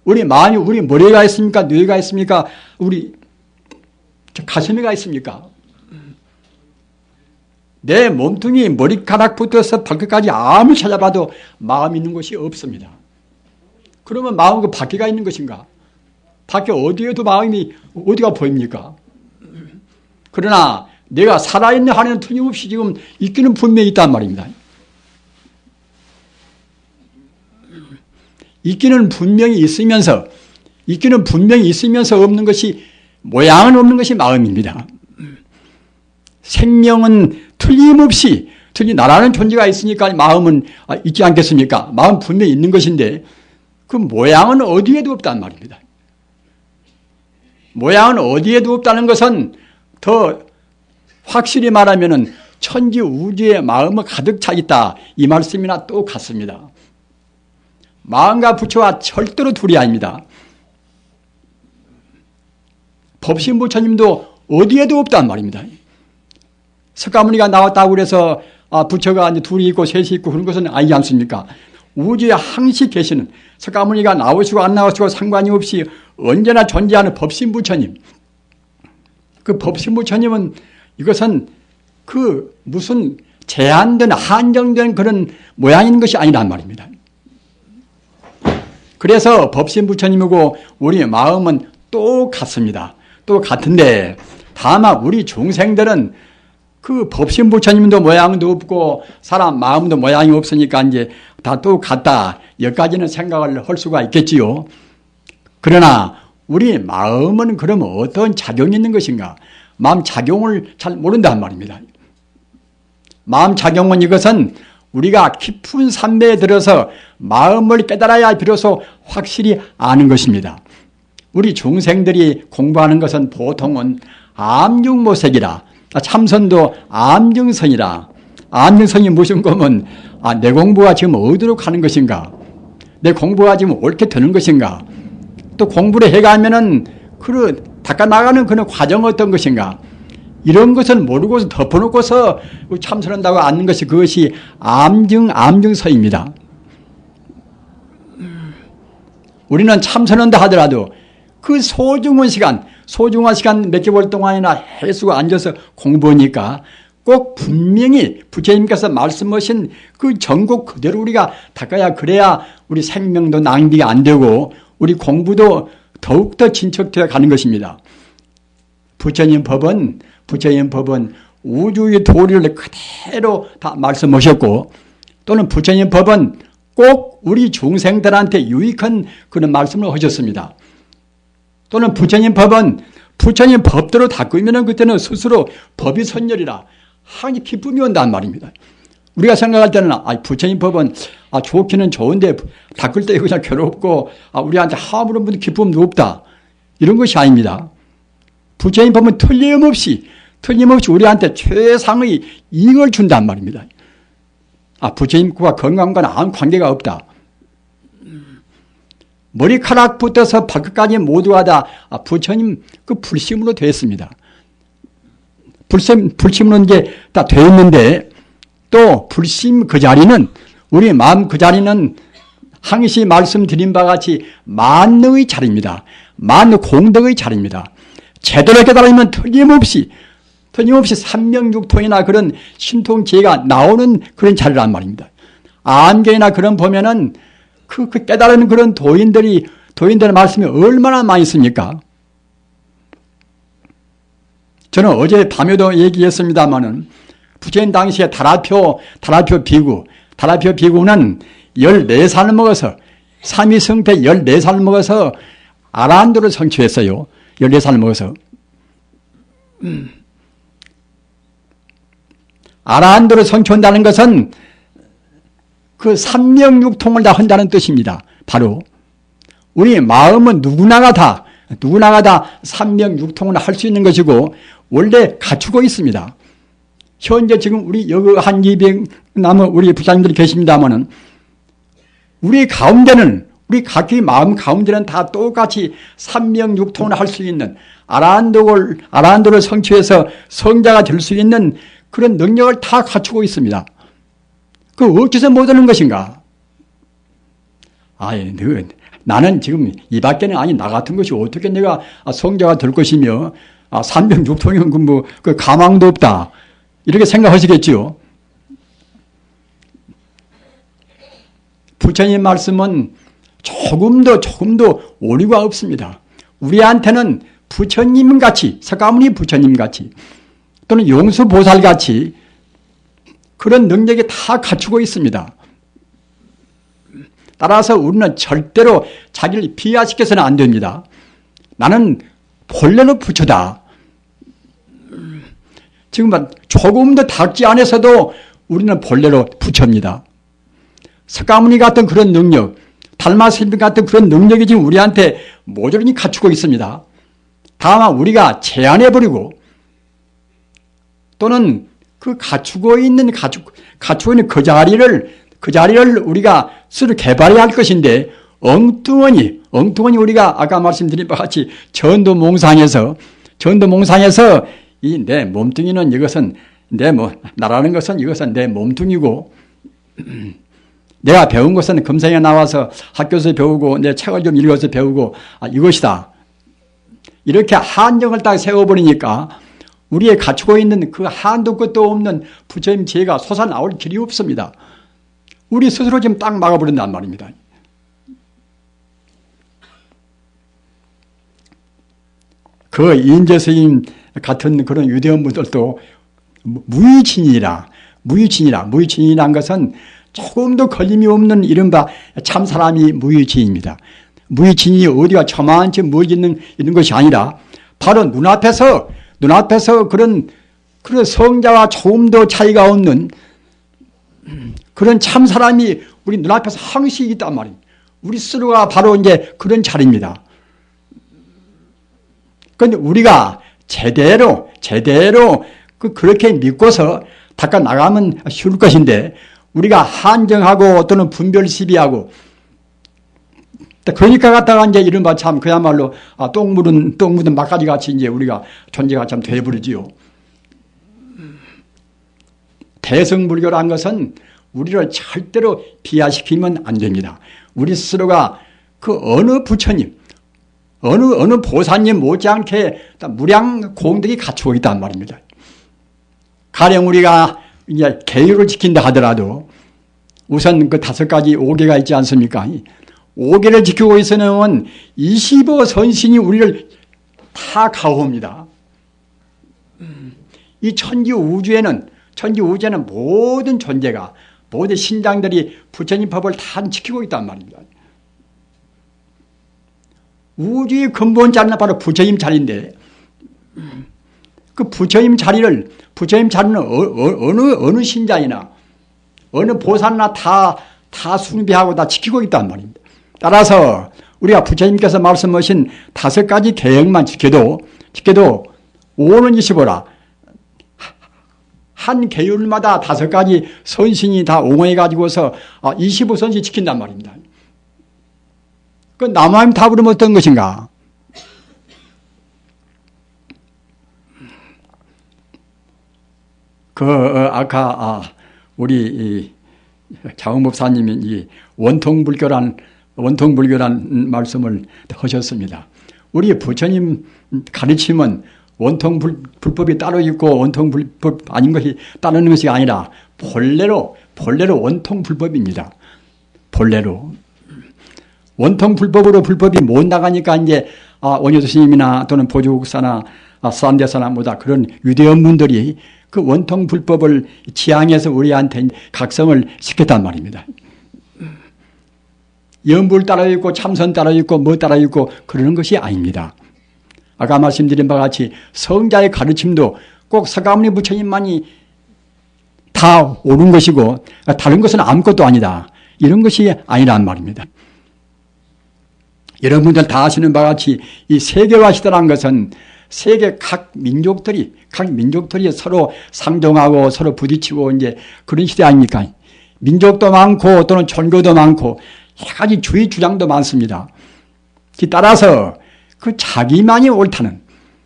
우리 마음이 우리 머리가 있습니까? 뇌가 있습니까? 우리 가슴이가 있습니까? 내 몸뚱이 머리카락부터 발끝까지 아무리 찾아봐도 마음이 있는 곳이 없습니다. 그러면 마음은 그 밖에가 있는 것인가? 밖에 어디에도 마음이 어디가 보입니까? 그러나 내가 살아있는 한에는 틀림없이 지금 있기는 분명히 있단 말입니다. 있기는 분명히 있으면서 없는 것이, 모양은 없는 것이 마음입니다. 생명은 틀림없이 나라는 존재가 있으니까 마음은 있지 않겠습니까? 마음 분명히 있는 것인데 그 모양은 어디에도 없단 말입니다. 모양은 어디에도 없다는 것은 더 확실히 말하면은 천지 우주의 마음은 가득 차 있다. 이 말씀이나 똑같습니다. 마음과 부처와 절대로 둘이 아닙니다. 법신부처님도 어디에도 없단 말입니다. 석가모니가 나왔다고 그래서 부처가 이제 둘이 있고 셋이 있고 그런 것은 아니지 않습니까? 우주에 항시 계시는 석가모니가 나오시고 안 나오시고 상관이 없이 언제나 존재하는 법신부처님. 그 법신부처님은 이것은 그 무슨 제한된 한정된 그런 모양인 것이 아니란 말입니다. 그래서 법신부처님이고 우리 마음은 똑같습니다. 똑같은데 다만 우리 중생들은 그 법신부처님도 모양도 없고 사람 마음도 모양이 없으니까 이제 다 똑같다. 여기까지는 생각을 할 수가 있겠지요. 그러나 우리 마음은 그러면 어떤 작용이 있는 것인가? 마음 작용을 잘 모른단 말입니다. 마음 작용은 이것은 우리가 깊은 산매에 들어서 마음을 깨달아야 비로소 확실히 아는 것입니다. 우리 중생들이 공부하는 것은 보통은 암중모색이라, 참선도 암중선이라. 암중선이 무슨 거면 내 공부가 지금 어디로 가는 것인가? 내 공부가 지금 옳게 되는 것인가? 또 공부를 해가면은 닦아 나가는 그런 과정 어떤 것인가? 이런 것을 모르고서 덮어놓고서 참선한다고 앉는 것이 그것이 암중서입니다. 우리는 참선한다 하더라도 그 소중한 시간 몇 개월 동안이나 해수가 앉아서 공부하니까 꼭 분명히 부처님께서 말씀하신 그 전곡 그대로 우리가 닦아야 그래야 우리 생명도 낭비가 안 되고 우리 공부도 더욱더 진척되어 가는 것입니다. 부처님 법은 우주의 도리를 그대로 다 말씀하셨고 또는 부처님 법은 꼭 우리 중생들한테 유익한 그런 말씀을 하셨습니다. 또는 부처님 법은 부처님 법대로 닦으면 그때는 스스로 법이 선열이라 항상 기쁨이 온단 말입니다. 우리가 생각할 때는 부처님 법은 좋기는 좋은데 닦을 때 그냥 괴롭고 우리한테 아무런 기쁨도 없다. 이런 것이 아닙니다. 부처님 법은 틀림없이 우리한테 최상의 이익을 준단 말입니다. 부처님과 건강과는 아무 관계가 없다. 머리카락부터서 발끝까지 모두가 다 부처님 그 불심으로 되어 있습니다. 불심으로 이제 다 되어 있는데 또 불심 그 자리는, 우리 마음 그 자리는 항시 말씀드린 바와 같이 만능의 자리입니다. 만공덕의 자리입니다. 제대로 깨달으면 틀림없이 삼명육통이나 그런 신통지혜가 나오는 그런 자리란 말입니다. 안경이나 그런 보면은 그 깨달은 그런 도인들의 말씀이 얼마나 많이 있습니까? 저는 어제 밤에도 얘기했습니다마는 부처님 당시에 다라표 비구는 14살을 먹어서, 삼위성태 14살을 먹어서 아라한도를 성취했어요. 14살을 먹어서. 아라한도를 성취한다는 것은 그 삼명육통을 다 한다는 뜻입니다. 바로 우리 마음은 누구나가 다 삼명육통을 할 수 있는 것이고 원래 갖추고 있습니다. 현재 지금 우리 여기 한 200 남은 우리 부장님들이 계십니다마는 우리 각기 마음 가운데는 다 똑같이 삼명육통을 할 수 있는 아라한도를 성취해서 성자가 될 수 있는 그런 능력을 다 갖추고 있습니다. 그 어째서 못하는 것인가? 나는 지금 이 밖에는 아니 나 같은 것이 어떻게 내가 성자가 될 것이며 삼명육통이면 그 가망도 없다. 이렇게 생각하시겠지요. 부처님 말씀은 조금도 오류가 없습니다. 우리한테는 부처님같이, 석가모니 부처님같이 또는 용수보살같이 그런 능력이 다 갖추고 있습니다. 따라서 우리는 절대로 자기를 비하시켜서는 안 됩니다. 나는 본래는 부처다. 지금 조금도 닿지 않아서도 우리는 본래로 부처입니다. 석가모니 같은 그런 능력, 달마스님 같은 그런 능력이 지금 우리한테 모조리 갖추고 있습니다. 다만 우리가 제한해버리고 또는 그 갖추고 있는 그 자리를 우리가 스스로 개발해야 할 것인데 엉뚱하니 우리가 아까 말씀드린 바와 같이 전도몽상에서 이 내 몸뚱이는 이것은 나라는 것은 이것은 내 몸뚱이고 내가 배운 것은 금생에 나와서 학교에서 배우고 내 책을 좀 읽어서 배우고 이것이다. 이렇게 한정을 딱 세워버리니까 우리의 갖추고 있는 그 한도 끝도 없는 부처님 지혜가 솟아나올 길이 없습니다. 우리 스스로 지금 딱 막아버린단 말입니다. 그 인재 스님 같은 그런 유대원 분들도 무유진이란 것은 조금도 걸림이 없는 이른바 참사람이 무유진입니다. 무유진이 어디가 저만치 멀리 있는 것이 아니라 바로 눈앞에서 그런 성자와 조금도 차이가 없는 그런 참사람이 우리 눈앞에서 항시 있단 말입니다. 우리 스스로가 바로 이제 그런 자리입니다. 그런데 우리가 제대로 그렇게 믿고서 닦아 나가면 쉬울 것인데 우리가 한정하고 또는 분별 시비하고 그러니까 갖다가 이제 이른바 참 그야말로 똥 묻은 막가지 같이 이제 우리가 존재가 참 돼버리지요. 대승불교란 것은 우리를 절대로 비하시키면 안 됩니다. 우리 스스로가 그 어느 부처님, 어느 보살님 못지않게 무량 공덕이 갖추고 있단 말입니다. 가령 우리가 이제 계율을 지킨다 하더라도 우선 그 5가지 5개가 있지 않습니까? 5개를 지키고 있으면 25 선신이 우리를 다 가호합니다. 이 천지 우주에는 모든 존재가, 모든 신장들이 부처님 법을 다 지키고 있단 말입니다. 우주의 근본 자리는 바로 부처님 자리인데, 그 부처님 자리는 어느 신자이나, 어느 보살이나 다 숭배하고 다 지키고 있단 말입니다. 따라서 우리가 부처님께서 말씀하신 5가지 계획만 지켜도 오는 25라. 한 계율마다 5가지 선신이 다 옹호해가지고서 25선신 지킨단 말입니다. 그 남아임 답으로 어떤 것인가? 아까 우리 이 장흥 목사님이 이 원통불교란 말씀을 하셨습니다. 우리 부처님 가르침은 원통불법이 따로 있고 원통불법 아닌 것이 따르는 것이 아니라 본래로 원통불법입니다. 본래로. 원통불법으로 불법이 못 나가니까 이제 원효도 스님이나 또는 보조국사나 산대사나 뭐다 그런 유대원문들이 그 원통불법을 지향해서 우리한테 각성을 시켰단 말입니다. 염불 따라 있고 참선 따라 있고 뭐 따라 있고 그러는 것이 아닙니다. 아까 말씀드린 바와 같이 성자의 가르침도 꼭 서가모니 부처님만이 다 옳은 것이고 다른 것은 아무것도 아니다. 이런 것이 아니란 말입니다. 여러분들 다 아시는 바와 같이 이 세계화 시대라는 것은 세계 각 민족들이 서로 상종하고 서로 부딪히고 이제 그런 시대 아닙니까? 민족도 많고 또는 종교도 많고 여러 가지 주의 주장도 많습니다. 따라서 그 자기만이 옳다는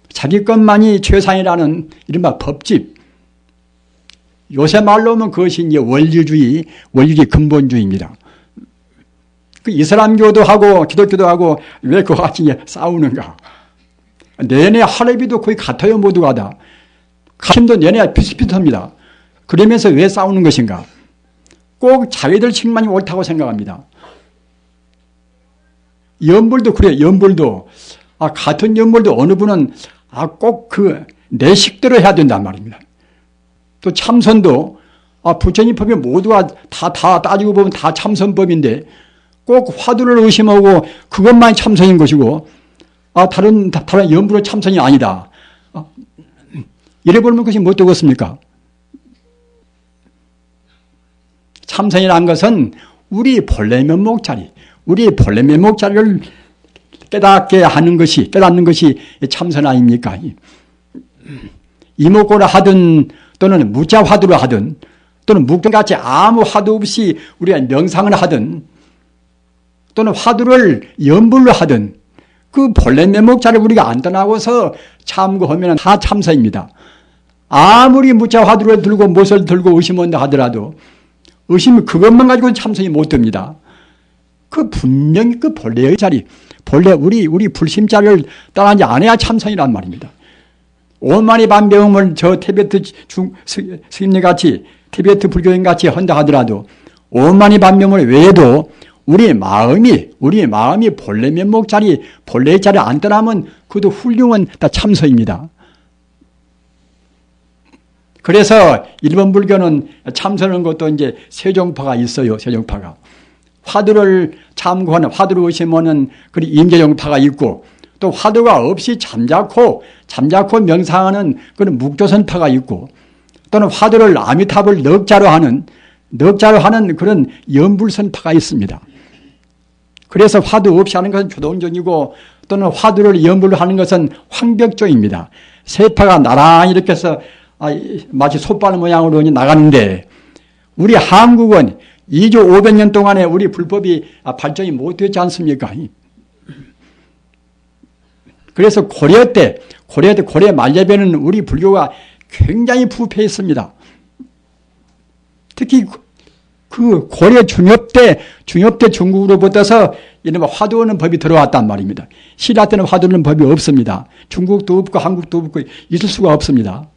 자기 것만이 최상이라는 이른바 법집. 요새 말로 하면 그것이 이제 원리주의 근본주의입니다. 그 이슬람교도 하고 기독교도 하고 왜 그와 같이 싸우는가? 내내 할애비도 거의 같아요. 모두가 다. 가심도 내내 비슷비슷합니다. 그러면서 왜 싸우는 것인가? 꼭 자기들 측만이 옳다고 생각합니다. 연불도 그래요. 연불도. 같은 연불도 어느 분은 꼭 그 내 식대로 해야 된단 말입니다. 또 참선도 부처님 법이 모두가 다 따지고 보면 다 참선법인데 꼭 화두를 의심하고 그것만 참선인 것이고 다른 연불은 참선이 아니다. 이래 보면 그것이 뭐 되겠습니까? 참선이라는 것은 우리 본래 면목자리를 깨닫는 것이 참선 아닙니까? 이목고를 하든 또는 무자 화두를 하든 또는 묵종같이 아무 화두 없이 우리가 명상을 하든 또는 화두를 연불로 하든 그 본래 면목자를 우리가 안 떠나고서 참고하면 다 참선입니다. 아무리 무자 화두를 들고 못을 들고 의심한다 하더라도 의심 그것만 가지고는 참선이 못 됩니다. 그 분명히 그 본래의 자리, 본래 우리 불심자를 떠나지 않아야 참선이란 말입니다. 오만이 반배움을 저 티베트 스님네 같이 티베트 불교인 같이 한다 하더라도 오만이 반배움을 외에도 우리 마음이 본래 면목 자리, 본래의 자리 안 떠나면 그것도 훌륭한 다 참선입니다. 그래서 일본 불교는 참선하는 것도 이제 세종파가 있어요. 세종파가. 화두를 참고하는, 화두를 의심하는 그리 임계종파가 있고 또 화두가 없이 잠자코 명상하는 그런 묵조선파가 있고 또는 화두를 아미타불 넉자로 하는 그런 연불선파가 있습니다. 그래서 화두 없이 하는 것은 조동종이고 또는 화두를 연불로 하는 것은 황벽종입니다. 세 파가 나란히 이렇게 해서 마치 솥발 모양으로 나가는데 우리 한국은 2조 500년 동안에 우리 불법이 발전이 못되었지 않습니까? 그래서 고려 말레배는 우리 불교가 굉장히 부패했습니다. 특히 그 고려 중엽 때 중국으로부터서 이른바 화두하는 법이 들어왔단 말입니다. 신라 때는 화두하는 법이 없습니다. 중국도 없고 한국도 없고 있을 수가 없습니다.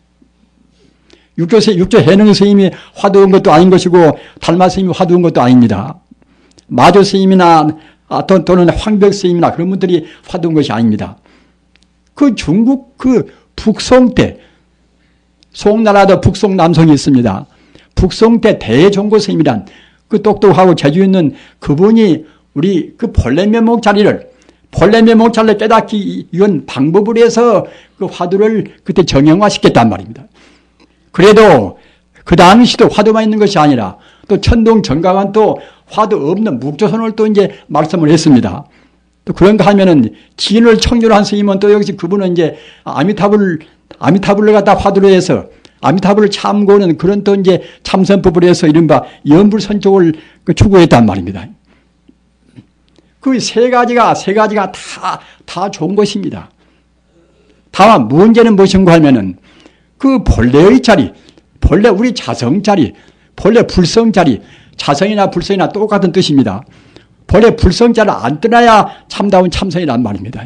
육조 해능 스님이 화두한 것도 아닌 것이고 달마 스님이 화두한 것도 아닙니다. 마조 스님이나 또는 황벽 스님이나 그런 분들이 화두한 것이 아닙니다. 그 중국 그 북송 때 송나라도 북송 남성이 있습니다. 북송 때 대종고 스님이란 그 똑똑하고 재주 있는 그분이 우리 그 본래 면목 자리를 깨닫기 위한 방법을 해서 그 화두를 그때 정형화시켰단 말입니다. 그래도 그 당시도 화두만 있는 것이 아니라 또 천동 정강은 또 화두 없는 묵조선을 또 이제 말씀을 했습니다. 또 그런가 하면은 진을 청결한 스님은 또 역시 그분은 이제 아미타불을 갖다 화두로 해서 아미타불을 참고는 그런 또 이제 참선법을 해서 이른바 연불선촉을 추구했단 말입니다. 그 세 가지가 다 좋은 것입니다. 다만 문제는 무엇인가 하면은 그 본래의 자리, 본래 우리 자성 자리, 본래 불성자리, 자성이나 불성이나 똑같은 뜻입니다. 본래 불성자를 안 떠나야 참다운 참선이란 말입니다.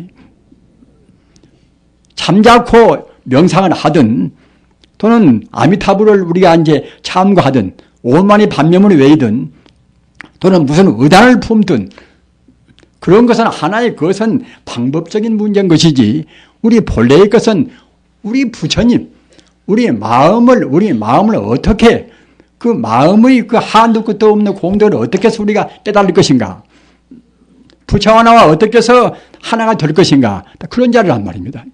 잠자코 명상을 하든 또는 아미타불을 우리가 이제 참고하든 오만이 반면문을 외이든 또는 무슨 의단을 품든 그런 것은 하나의 그것은 방법적인 문제인 것이지 우리 본래의 것은 우리 부처님, 우리 마음을 어떻게 그 마음의 그 한도 끝도 없는 공덕을 어떻게 해서 우리가 깨달을 것인가? 부처 하나와 어떻게 해서 하나가 될 것인가? 그런 자리란 말입니다.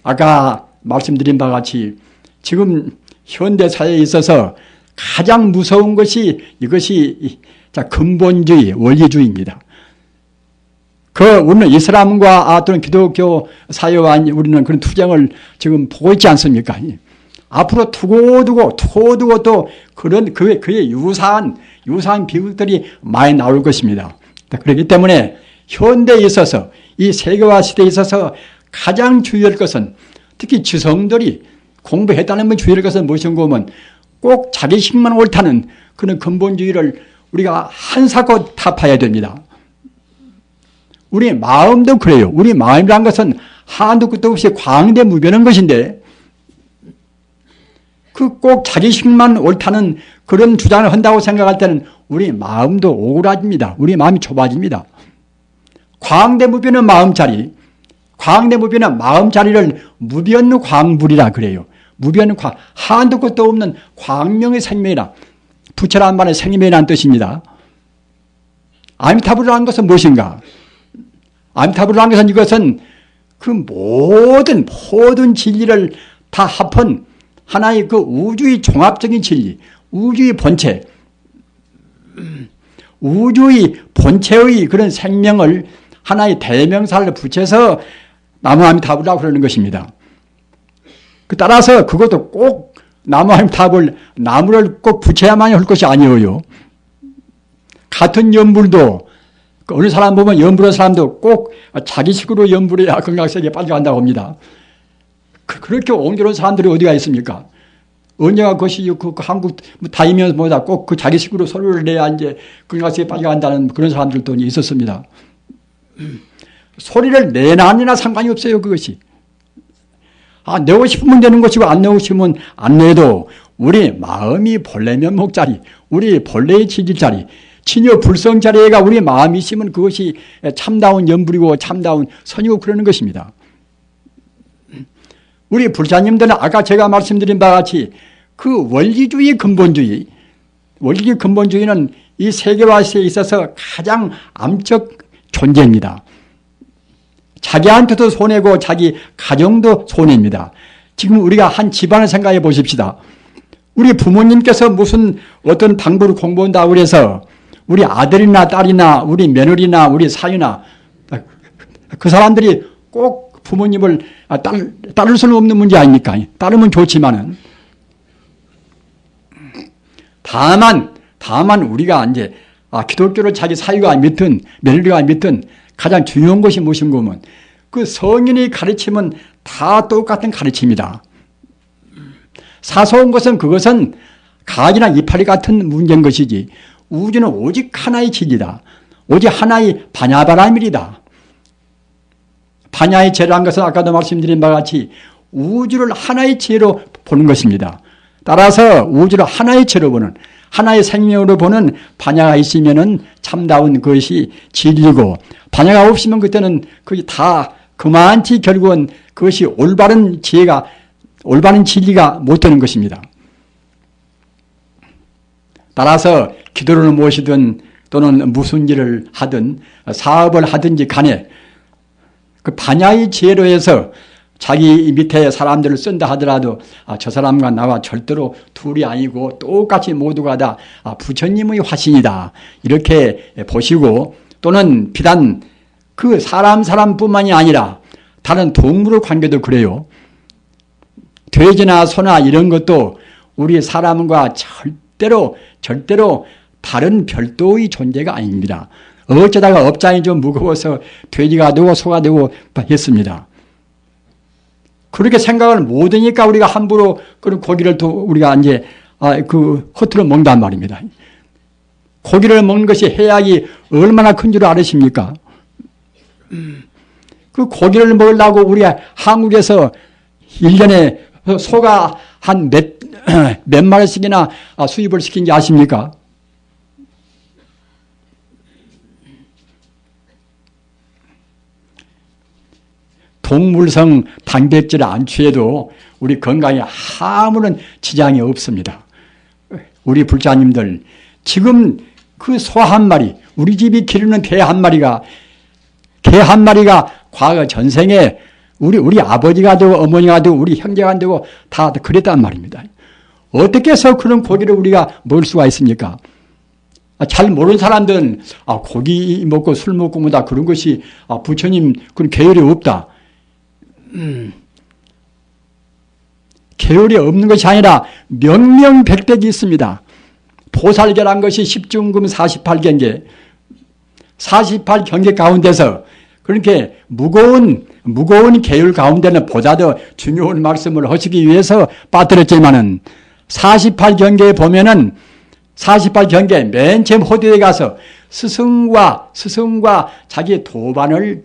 아까 말씀드린 바와 같이 지금 현대사회에 있어서 가장 무서운 것이 이것이 근본주의, 원리주의입니다. 우리는 이슬람과 또는 기독교 사회와 우리는 그런 투쟁을 지금 보고 있지 않습니까? 앞으로 두고두고 또 그런 그의 유사한 비극들이 많이 나올 것입니다. 그렇기 때문에 현대에 있어서 이 세계화 시대에 있어서 가장 주의할 것은 특히 지성들이 공부했다는 분 주의할 것은 무엇인가 하면 꼭 자기식만 옳다는 그런 근본주의를 우리가 한사코 타파해야 됩니다. 우리 마음도 그래요. 우리 마음이란 것은 한도 끝도 없이 광대무변한 것인데 그 꼭 자기식만 옳다는 그런 주장을 한다고 생각할 때는 우리 마음도 오그라집니다. 우리 마음이 좁아집니다. 광대무변한 마음자리, 광대무변한 마음자리를 무변광불이라 그래요. 무변광, 한도 끝도 없는 광명의 생명이라 부처란 말의 생명이라는 뜻입니다. 아미타불이라는 것은 무엇인가? 아미타불이라는 것은 이것은 그 모든 진리를 다 합한 하나의 그 우주의 종합적인 진리, 우주의 본체, 우주의 본체의 그런 생명을 하나의 대명사를 붙여서 나무아미타불이라고 그러는 것입니다. 따라서 그것도 꼭 나무를 꼭 붙여야만 할 것이 아니에요. 같은 연불도 어느 사람 보면 연불한 사람도 꼭 자기식으로 연불해야 건강세계에 빠져간다고 합니다. 그렇게 옹졸한 사람들이 어디가 있습니까? 언제가 그것이 그 한국 다이면보다 꼭 그 자기식으로 소리를 내야 이제 건강세계에 빠져간다는 그런 사람들도 있었습니다. 소리를 내나 안 내나 상관이 없어요, 그것이. 내고 싶으면 되는 것이고 안 내고 싶으면 안 내도 우리 마음이 본래 면목자리, 우리 본래의 지질자리, 진여 불성자리가 우리 마음이 있으면 그것이 참다운 연불이고 참다운 선이고 그러는 것입니다. 우리 불자님들은 아까 제가 말씀드린 바와 같이 그 원리주의 근본주의는 이 세계화에 있어서 가장 암적 존재입니다. 자기한테도 손해고 자기 가정도 손해입니다. 지금 우리가 한 집안을 생각해 보십시다. 우리 부모님께서 무슨 어떤 당부를 공부한다고 그래서 우리 아들이나 딸이나 우리 며느리나 우리 사위나 그 사람들이 꼭 부모님을 따를 수는 없는 문제 아닙니까? 따르면 좋지만은 다만 우리가 이제 기독교를 자기 사위가 믿든 며느리가 믿든 가장 중요한 것이 무엇인가 하면 그 성인의 가르침은 다 똑같은 가르침이다. 사소한 것은 그것은 가지나 이파리 같은 문제인 것이지 우주는 오직 하나의 진리다. 오직 하나의 반야바라밀이다. 반야의 죄라는 것은 아까도 말씀드린 바와 같이 우주를 하나의 죄로 보는 것입니다. 따라서 우주를 하나의 죄로 보는 하나의 생명으로 보는 반야가 있으면은 참다운 것이 진리고 반야가 없으면 그때는 그게 다 그만치 결국은 그것이 올바른 진리가 못 되는 것입니다. 따라서 기도를 무엇이든 또는 무슨 일을 하든 사업을 하든지 간에 그 반야의 지혜로 해서 자기 밑에 사람들을 쓴다 하더라도 저 사람과 나와 절대로 둘이 아니고 똑같이 모두가 다 부처님의 화신이다. 이렇게 보시고 또는 비단 그 사람뿐만이 아니라 다른 동물의 관계도 그래요. 돼지나 소나 이런 것도 우리 사람과 절대로 다른 별도의 존재가 아닙니다. 어쩌다가 업장이 좀 무거워서 돼지가 되고 소가 되고 했습니다. 그렇게 생각을 못하니까 우리가 함부로 그런 고기를 또 우리가 이제 허투루 먹는단 말입니다. 고기를 먹는 것이 해악이 얼마나 큰 줄 아십니까? 그 고기를 먹으려고 우리가 한국에서 1년에 소가 한 몇 마리씩이나 수입을 시킨지 아십니까? 동물성 단백질을 안 취해도 우리 건강에 아무런 지장이 없습니다. 우리 불자님들, 지금 그 소 한 마리, 우리 집이 기르는 개 한 마리가 과거 전생에 우리 아버지가 되고 어머니가 되고 우리 형제가 되고 다 그랬단 말입니다. 어떻게 해서 그런 고기를 우리가 먹을 수가 있습니까? 잘 모르는 사람들은 고기 먹고 술 먹고 뭐다 그런 것이 부처님 그런 계율이 없다. 계율이 없는 것이 아니라 명명백백이 있습니다. 보살계란 것이 10중금 48경계 48경계 가운데서 그렇게 무거운 계율 가운데는 보다 더 중요한 말씀을 하시기 위해서 빠뜨렸지만은 48경계에 보면은 48경계 맨 처음 호두에 가서 스승과 자기 도반을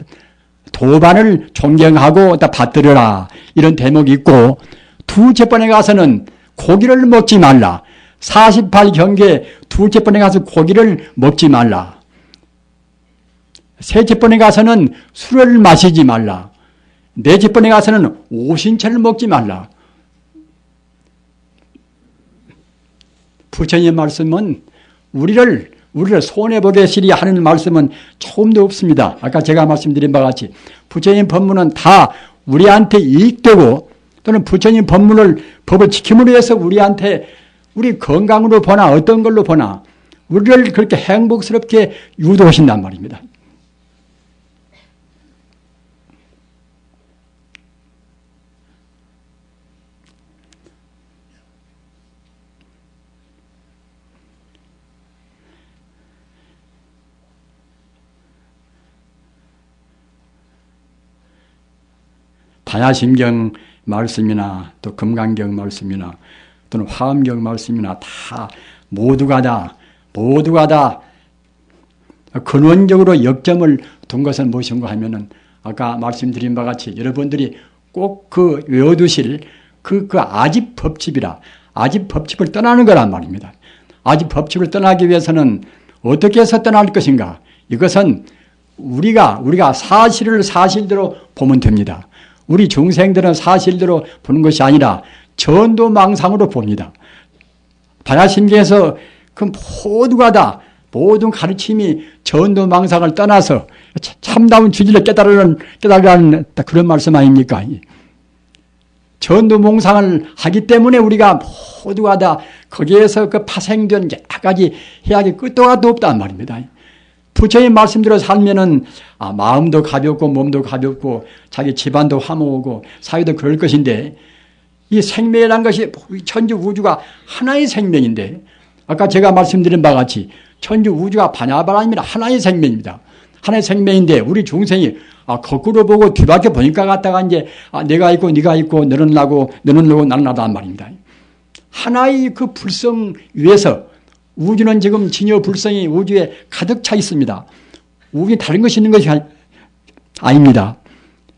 존경하고 받들어라 이런 대목이 있고, 두째 번에 가서는 고기를 먹지 말라. 48경계 둘째 번에 가서 고기를 먹지 말라. 셋째 번에 가서는 술을 마시지 말라. 넷째 번에 가서는 오신채를 먹지 말라. 부처님의 말씀은 우리를 손해보게 시리 하는 말씀은 처음도 없습니다. 아까 제가 말씀드린 바와 같이 부처님 법문은 다 우리한테 이익되고, 또는 부처님 법을 지킴으로 해서 우리한테 우리 건강으로 보나 어떤 걸로 보나 우리를 그렇게 행복스럽게 유도하신단 말입니다. 반야심경 말씀이나 또 금강경 말씀이나 또는 화엄경 말씀이나 다 모두가 다 근원적으로 역점을 둔 것은 무엇인가 하면은 아까 말씀드린 바와 같이 여러분들이 꼭 외워두실 아집 법칙이라, 아집 법칙을 떠나는 거란 말입니다. 아집 법칙을 떠나기 위해서는 어떻게 해서 떠날 것인가? 이것은 우리가 사실을 사실대로 보면 됩니다. 우리 중생들은 사실대로 보는 것이 아니라 전도망상으로 봅니다. 반야심경에서 그 모든 가르침이 전도망상을 떠나서 참다운 진리를 깨달으라는 그런 말씀 아닙니까? 전도망상을 하기 때문에 우리가 모두가 다 거기에서 파생된 여러 가지 해악의 끝도 없단 말입니다. 부처님 말씀대로 살면은 마음도 가볍고 몸도 가볍고 자기 집안도 화목하고 사회도 그럴 것인데, 이 생명이라는 것이 천주 우주가 하나의 생명인데, 아까 제가 말씀드린 바와 같이 천주 우주가 바냐바라입니다. 하나의 생명입니다. 하나의 생명인데 우리 중생이 거꾸로 보고 뒤밖에 보니까 갔다가 이제 내가 있고 네가 있고 너는 나고 나는 나다 말입니다. 하나의 그 불성 위에서 우주는 지금 진여 불성이 우주에 가득 차 있습니다. 우주에 다른 것이 있는 것이 아닙니다.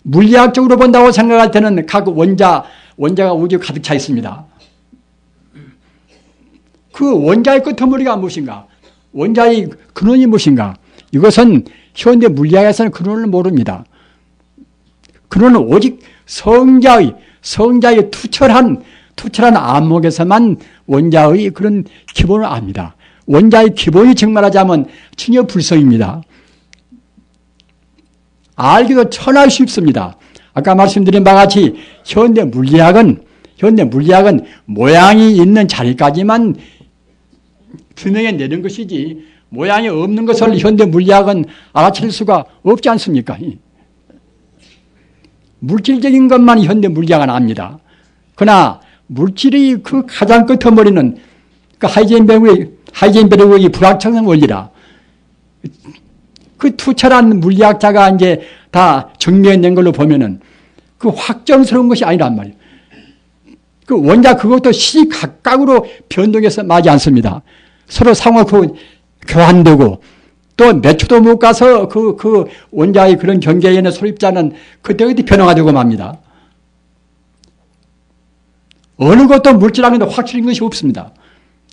물리학적으로 본다고 생각할 때는 각 원자가 우주에 가득 차 있습니다. 그 원자의 끄트머리가 무엇인가? 원자의 근원이 무엇인가? 이것은 현대 물리학에서는 근원을 모릅니다. 근원은 오직 성자의 투철한 안목에서만 원자의 그런 기본을 압니다. 원자의 기본이 정말하자면 진여불성입니다. 알기도 천하기 쉽습니다. 아까 말씀드린 바와 같이 현대 물리학은 모양이 있는 자리까지만 규명해 내는 것이지, 모양이 없는 것을 현대 물리학은 알아챌 수가 없지 않습니까? 물질적인 것만 현대 물리학은 압니다. 그러나 물질의 그 가장 끄트머리는 하이젠베르그의 불확정성 원리라, 그 투철한 물리학자가 이제 다 정리해낸 걸로 보면은 그 확정스러운 것이 아니란 말이에요. 그 원자 그것도 시각각으로 변동해서 맞지 않습니다. 서로 상호 교환되고 또 몇 초도 못 가서 그 원자의 그런 경계에 있는 소립자는 그때그때 변화가 되고 맙니다. 어느 것도 물질하고는 확실한 것이 없습니다.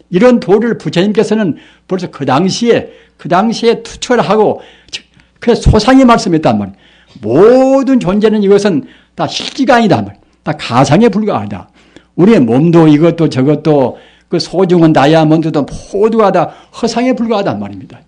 이런 도를 부처님께서는 벌써 그 당시에 투철하고 그 소상히 말씀했단 말이에요. 모든 존재는 이것은 다 실지가 아니다. 다 가상에 불과하다. 우리의 몸도 이것도 저것도 그 소중한 다이아몬드도 모두가 다 허상에 불과하단 말입니다.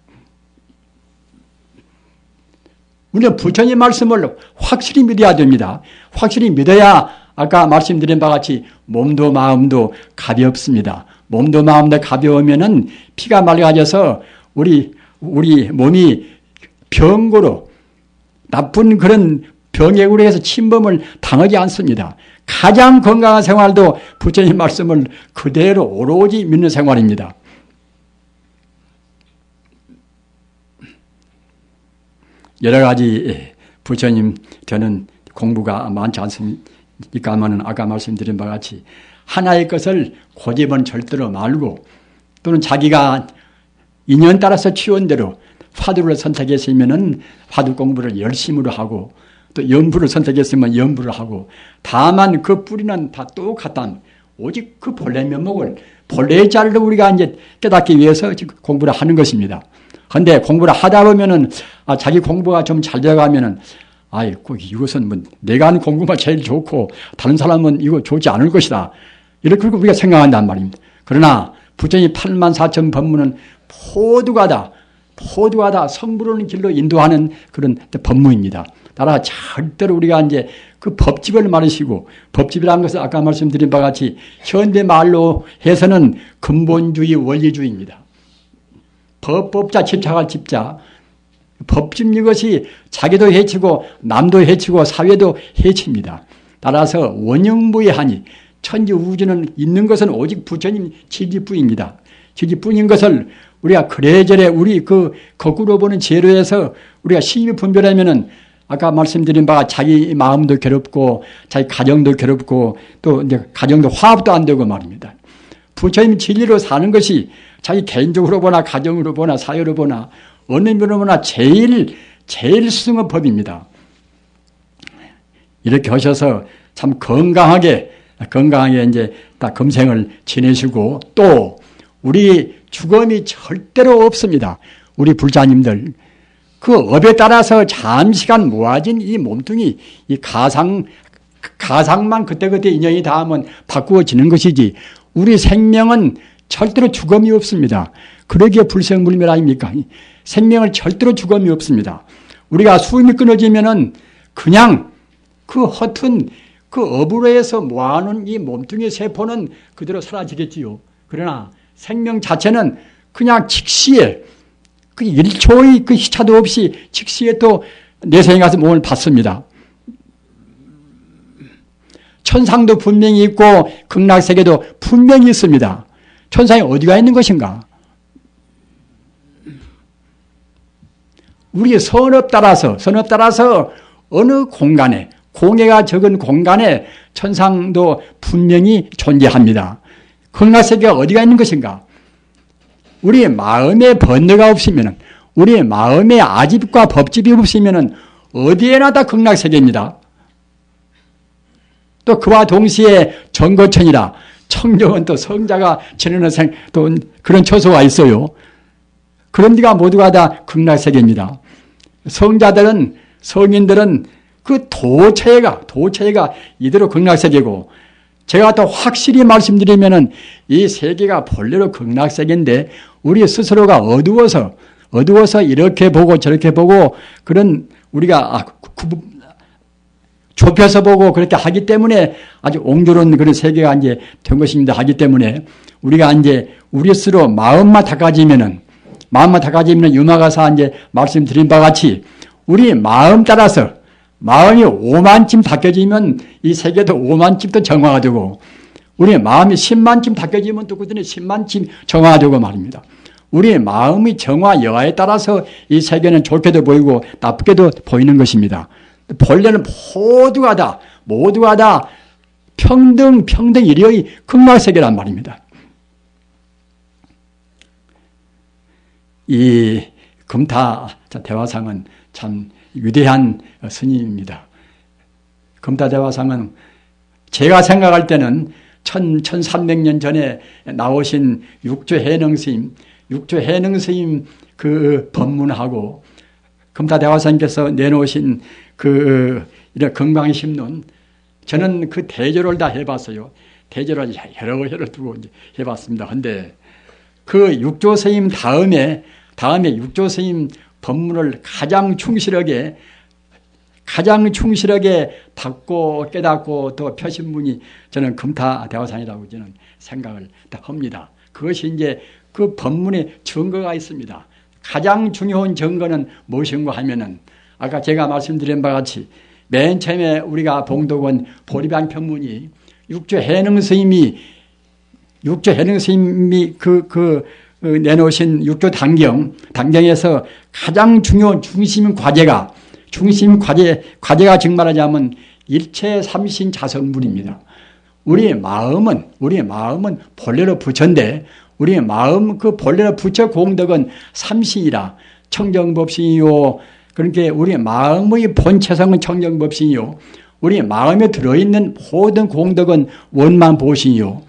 우리는 부처님 말씀을 확실히 믿어야 됩니다. 확실히 믿어야 아까 말씀드린 바와 같이 몸도 마음도 가볍습니다. 몸도 마음도 가벼우면은 피가 맑아져서 우리 몸이 병고로 나쁜 그런 병액으로 해서 침범을 당하지 않습니다. 가장 건강한 생활도 부처님 말씀을 그대로 오로지 믿는 생활입니다. 여러 가지 부처님 저는 공부가 많지 않습니까만은 아까 말씀드린 바와 같이 하나의 것을 고집은 절대로 말고 또는 자기가 인연 따라서 취한 대로 화두를 선택했으면은 화두 공부를 열심으로 하고 또 연부를 선택했으면 연부를 하고 다만 그 뿌리는 다 똑같다. 오직 그 본래 면목을 본래의 자리를 우리가 이제 깨닫기 위해서 공부를 하는 것입니다. 그런데 공부를 하다 보면은 자기 공부가 좀 잘 되어가면은 이것은 뭐 내가 하는 공부가 제일 좋고 다른 사람은 이거 좋지 않을 것이다. 이렇게 우리가 생각한단 말입니다. 그러나 부처님 84,000 법문은 모두가 다 성불하는 길로 인도하는 그런 법문입니다. 따라 절대로 우리가 이제 그 법집을 말하시고 법집이라는 것은 아까 말씀드린 바와 같이 현대 말로 해서는 근본주의 원리주의입니다. 법자 집착할 집자 법집 이것이 자기도 해치고 남도 해치고 사회도 해칩니다. 따라서 원형무의하니 천지우주는 있는 것은 오직 부처님 지지뿐입니다. 지지뿐인 것을 우리가 그래저래 우리 그 거꾸로 보는 재료에서 우리가 심히 분별하면은 아까 말씀드린 바가 자기 마음도 괴롭고 자기 가정도 괴롭고 또 이제 가정도 화합도 안 되고 말입니다. 부처님 진리로 사는 것이 자기 개인적으로 보나 가정으로 보나 사회로 보나 어느 면으로 보나 제일 스승의 법입니다. 이렇게 하셔서 참 건강하게 이제 다 금생을 지내시고 또 우리 죽음이 절대로 없습니다. 우리 불자님들 그 업에 따라서 잠시간 모아진 이 몸뚱이 이 가상만 그때그때 인연이 닿으면 바꾸어지는 것이지 우리 생명은 절대로 죽음이 없습니다. 그러기에 불생불멸 아닙니까? 생명을 절대로 죽음이 없습니다. 우리가 숨이 끊어지면은 그냥 그 허튼 그 업으로 해서 모아놓은 이 몸뚱이 세포는 그대로 사라지겠지요. 그러나 생명 자체는 그냥 즉시에 그 1초의 그 시차도 없이 즉시에 또 내생에 가서 몸을 받습니다. 천상도 분명히 있고 극락세계도 분명히 있습니다. 천상이 어디가 있는 것인가? 우리의 선업 따라서 어느 공간에 공해가 적은 공간에 천상도 분명히 존재합니다. 극락세계가 어디가 있는 것인가? 우리의 마음에 번뇌가 없으면 우리의 마음에 아집과 법집이 없으면 어디에나 다 극락세계입니다. 또 그와 동시에 정거천이라 청정은 또 성자가 지내는 또 그런 처소가 있어요. 그런 데가 모두가 다 극락세계입니다. 성자들은 성인들은 그 도체가 이대로 극락세계고 제가 또 확실히 말씀드리면은 이 세계가 본래로 극락세계인데 우리 스스로가 어두워서 이렇게 보고 저렇게 보고 그런 우리가 좁혀서 보고 그렇게 하기 때문에 아주 옹졸한 그런 세계가 이제 된 것입니다. 하기 때문에 우리가 이제 우리 스스로 마음만 닦아지면은 유마가사 이제 말씀드린 바와 같이 우리 마음 따라서 마음이 5만쯤 닦여지면 이 세계도 5만쯤 정화가 되고 우리의 마음이 10만쯤 닦여지면 또 그전에 10만쯤 정화가 되고 말입니다. 우리의 마음의 정화 여하에 따라서 이 세계는 좋게도 보이고 나쁘게도 보이는 것입니다. 본래는 모두가 다 모두가 다 평등 일의 극락세계란 말입니다. 이 금타 대화상은 참 위대한 스님입니다. 금타 대화상은 제가 생각할 때는 1300년 전에 나오신 육조해능 스님 그 법문하고 금타 대화상께서 내놓으신 그 이런 건강심론, 저는 그 대조를 다 해봤어요. 대조를 여러 해를 두고 이제 해봤습니다. 근데 그 육조 스님 다음에 육조 스님 법문을 가장 충실하게 받고 깨닫고 또 펴신 분이 저는 금타 대화상이라고 저는 생각을 합니다. 그것이 이제 그 법문에 증거가 있습니다. 가장 중요한 증거는 무엇인가 하면은 아까 제가 말씀드린 바와 같이 맨 처음에 우리가 봉독한 보리반편문이 육조해능 스님이 내놓으신 육조 단경에서 가장 중요한 중심 과제가 정말하자면 일체 삼신 자성불입니다. 우리의 마음은 본래로 부처인데 우리의 마음 그 본래로 부처 공덕은 삼신이라 청정법신이요. 그러니까 우리의 마음의 본체성은 청정법신이요. 우리의 마음에 들어있는 모든 공덕은 원만보신이요.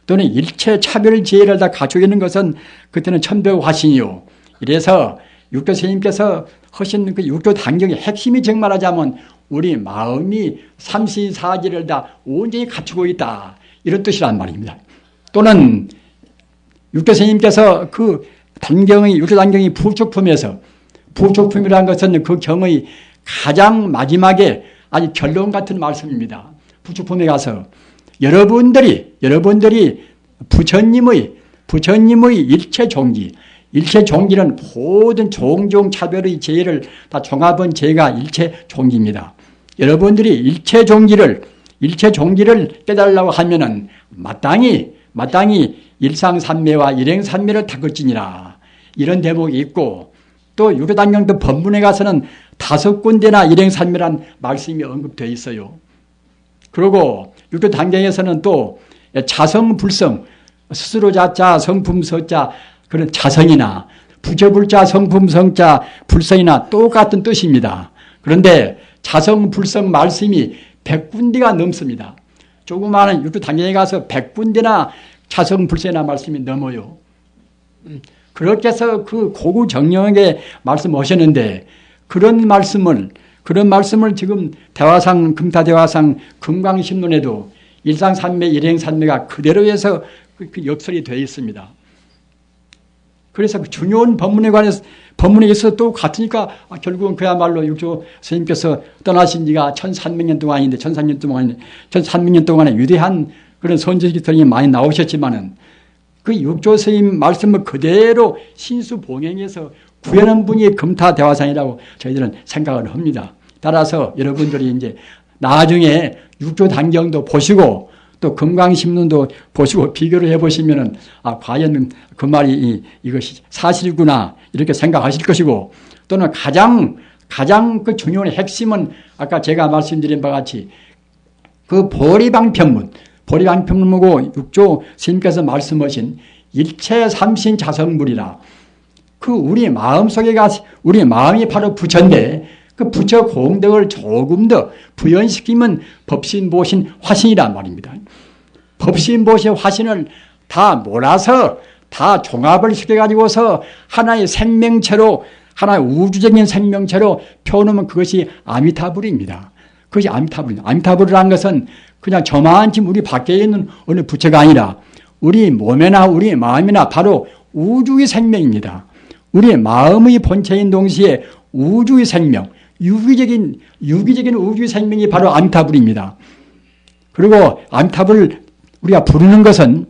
또는 일체 차별지혜를 다 갖추고 있는 것은 그때는 천백화신이요. 이래서 육조 스님께서 하신 그 육조 단경의 핵심이 정말하자면 우리 마음이 삼시사지를 다 온전히 갖추고 있다. 이런 뜻이란 말입니다. 또는 육조 스님께서 그 육조 단경의 부족품이라는 것은 그 경의 가장 마지막에 아주 결론 같은 말씀입니다. 부족품에 가서 여러분들이 부처님의 일체 종기는 모든 종종 차별의 죄를 다 종합한 죄가 일체 종기입니다. 여러분들이 일체 종기를 깨달으려고 하면은 마땅히 일상삼매와 일행삼매를 닦을지니라. 이런 대목이 있고 또 육조단경도 법문에 가서는 5군데나 일행삼매란 말씀이 언급되어 있어요. 그리고 육조단경에서는 또 자성불성, 스스로 자자, 성품서자 그런 자성이나 부처불자, 성품성자, 불성이나 똑같은 뜻입니다. 그런데 자성불성 말씀이 100군데가 넘습니다. 조그마한 육조단경에 가서 100군데나 자성불성이나 말씀이 넘어요. 그렇게 해서 그 고구정령하게 말씀하셨는데 그런 말씀을 지금 금타 대화상 금강신론에도 일상삼매, 일행삼매가 그대로 해서 그 역설이 되어 있습니다. 그래서 그 중요한 법문에 있어서 또 같으니까 결국은 그야말로 육조 스님께서 떠나신 지가 1300년 동안인데 1300년 동안에 위대한 그런 선지기들이 많이 나오셨지만은 그 육조 스님 말씀을 그대로 신수봉행해서 구현한 분이 금타 대화상이라고 저희들은 생각을 합니다. 따라서 여러분들이 이제 나중에 육조 단경도 보시고 또 금강신론도 보시고 비교를 해보시면은 과연 그 말이 이것이 사실이구나 이렇게 생각하실 것이고 또는 가장 그 중요한 핵심은 아까 제가 말씀드린 바와 같이 그 보리방편문하고 육조 스님께서 말씀하신 일체 삼신 자성불이라 그 우리 마음 속에가 우리 마음이 바로 부처인데 그 부처 공덕을 조금 더 부연시키면 법신보신 화신이란 말입니다. 법신보신 화신을 다 몰아서 다 종합을 시켜가지고서 하나의 생명체로 하나의 우주적인 생명체로 펴놓으면 그것이 아미타불입니다. 그것이 아미타불입니다. 아미타불이라는 것은 그냥 저만치 우리 밖에 있는 어느 부처가 아니라 우리 몸이나 우리 마음이나 바로 우주의 생명입니다. 우리의 마음의 본체인 동시에 우주의 생명, 유기적인 우주의 생명이 바로 아미타불입니다. 그리고 아미타불 우리가 부르는 것은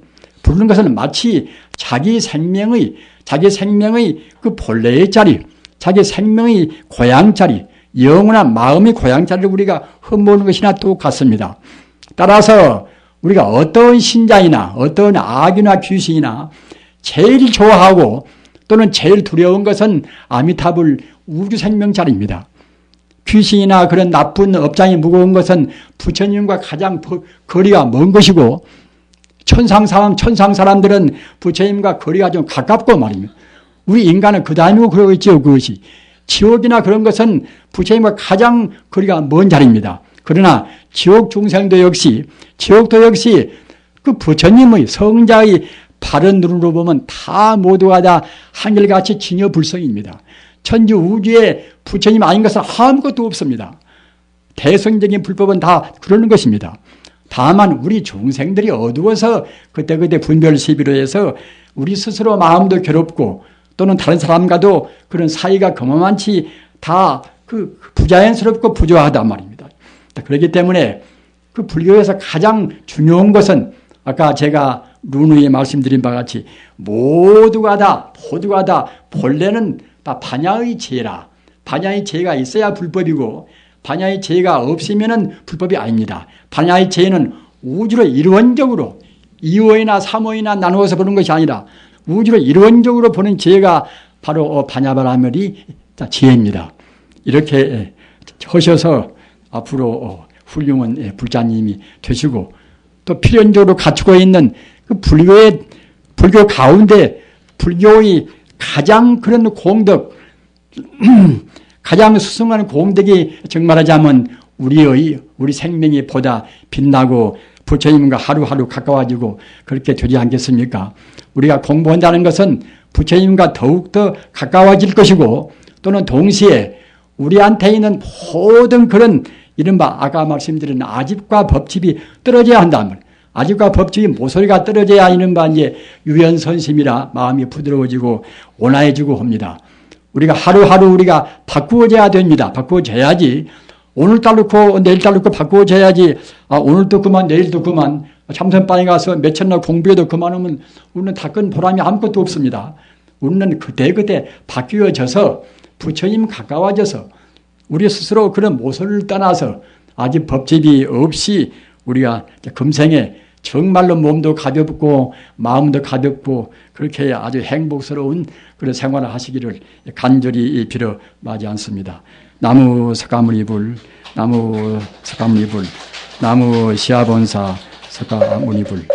마치 자기 생명의 그 본래의 자리, 자기 생명의 고향 자리, 영원한 마음의 고향 자리를 우리가 흠모는 것이나 똑같습니다. 따라서 우리가 어떤 신자이나 어떤 악이나 귀신이나 제일 좋아하고 또는 제일 두려운 것은 아미타불 우주 생명 자리입니다. 귀신이나 그런 나쁜 업장이 무거운 것은 부처님과 가장 거리가 먼 것이고, 천상 사람들은 부처님과 거리가 좀 가깝고 말입니다. 우리 인간은 그 다음이고 그러고 있죠. 그것이. 지옥이나 그런 것은 부처님과 가장 거리가 먼 자리입니다. 그러나 지옥 중생도 역시, 지옥도 역시 그 부처님의 성자의 바른 눈으로 보면 다 모두가 다 한결같이 진여불성입니다. 천지 우주에 부처님 아닌 것은 아무것도 없습니다. 대성적인 불법은 다 그러는 것입니다. 다만 우리 중생들이 어두워서 그때그때 분별 시비로 해서 우리 스스로 마음도 괴롭고 또는 다른 사람과도 그런 사이가 그만치 다 그 부자연스럽고 부조하단 말입니다. 그렇기 때문에 그 불교에서 가장 중요한 것은 아까 제가 룬우에 말씀드린 바와 같이 모두가 다 본래는 다 반야의 죄라. 반야의 죄가 있어야 불법이고 반야의 죄가 없으면 불법이 아닙니다. 반야의 죄는 우주로 일원적으로 2호이나 3호이나 나누어서 보는 것이 아니라 우주로 일원적으로 보는 죄가 바로 반야바라밀이 죄입니다. 이렇게 하셔서 앞으로 훌륭한 불자님이 되시고 또 필연적으로 갖추고 있는 그 불교 가운데 불교의 가장 그런 공덕, 가장 수승하는 공덕이 정말하자면 우리 생명이 보다 빛나고 부처님과 하루하루 가까워지고 그렇게 되지 않겠습니까? 우리가 공부한다는 것은 부처님과 더욱더 가까워질 것이고 또는 동시에 우리한테 있는 모든 그런 이른바 아까 말씀드린 아집과 법집이 떨어져야 한다면 아집과 법집이 모서리가 떨어져야 이른바 이제 유연선심이라 마음이 부드러워지고 온화해지고 합니다. 우리가 하루하루 우리가 바꾸어져야 됩니다. 바꾸어져야지 오늘따라 놓고 내일따라 놓고 바꾸어져야지 오늘도 그만 내일도 그만 참선방에 가서 몇천날 공부해도 그만하면 우리는 닦은 보람이 아무것도 없습니다. 우리는 그때그때 바뀌어져서 부처님 가까워져서 우리 스스로 그런 모서리를 떠나서 아직 법집이 없이 우리가 금생에 정말로 몸도 가볍고 마음도 가볍고 그렇게 아주 행복스러운 그런 생활을 하시기를 간절히 빌어 마지 않습니다. 나무 석가모니불, 나무 석가모니불, 나무 시아본사 석가모니불.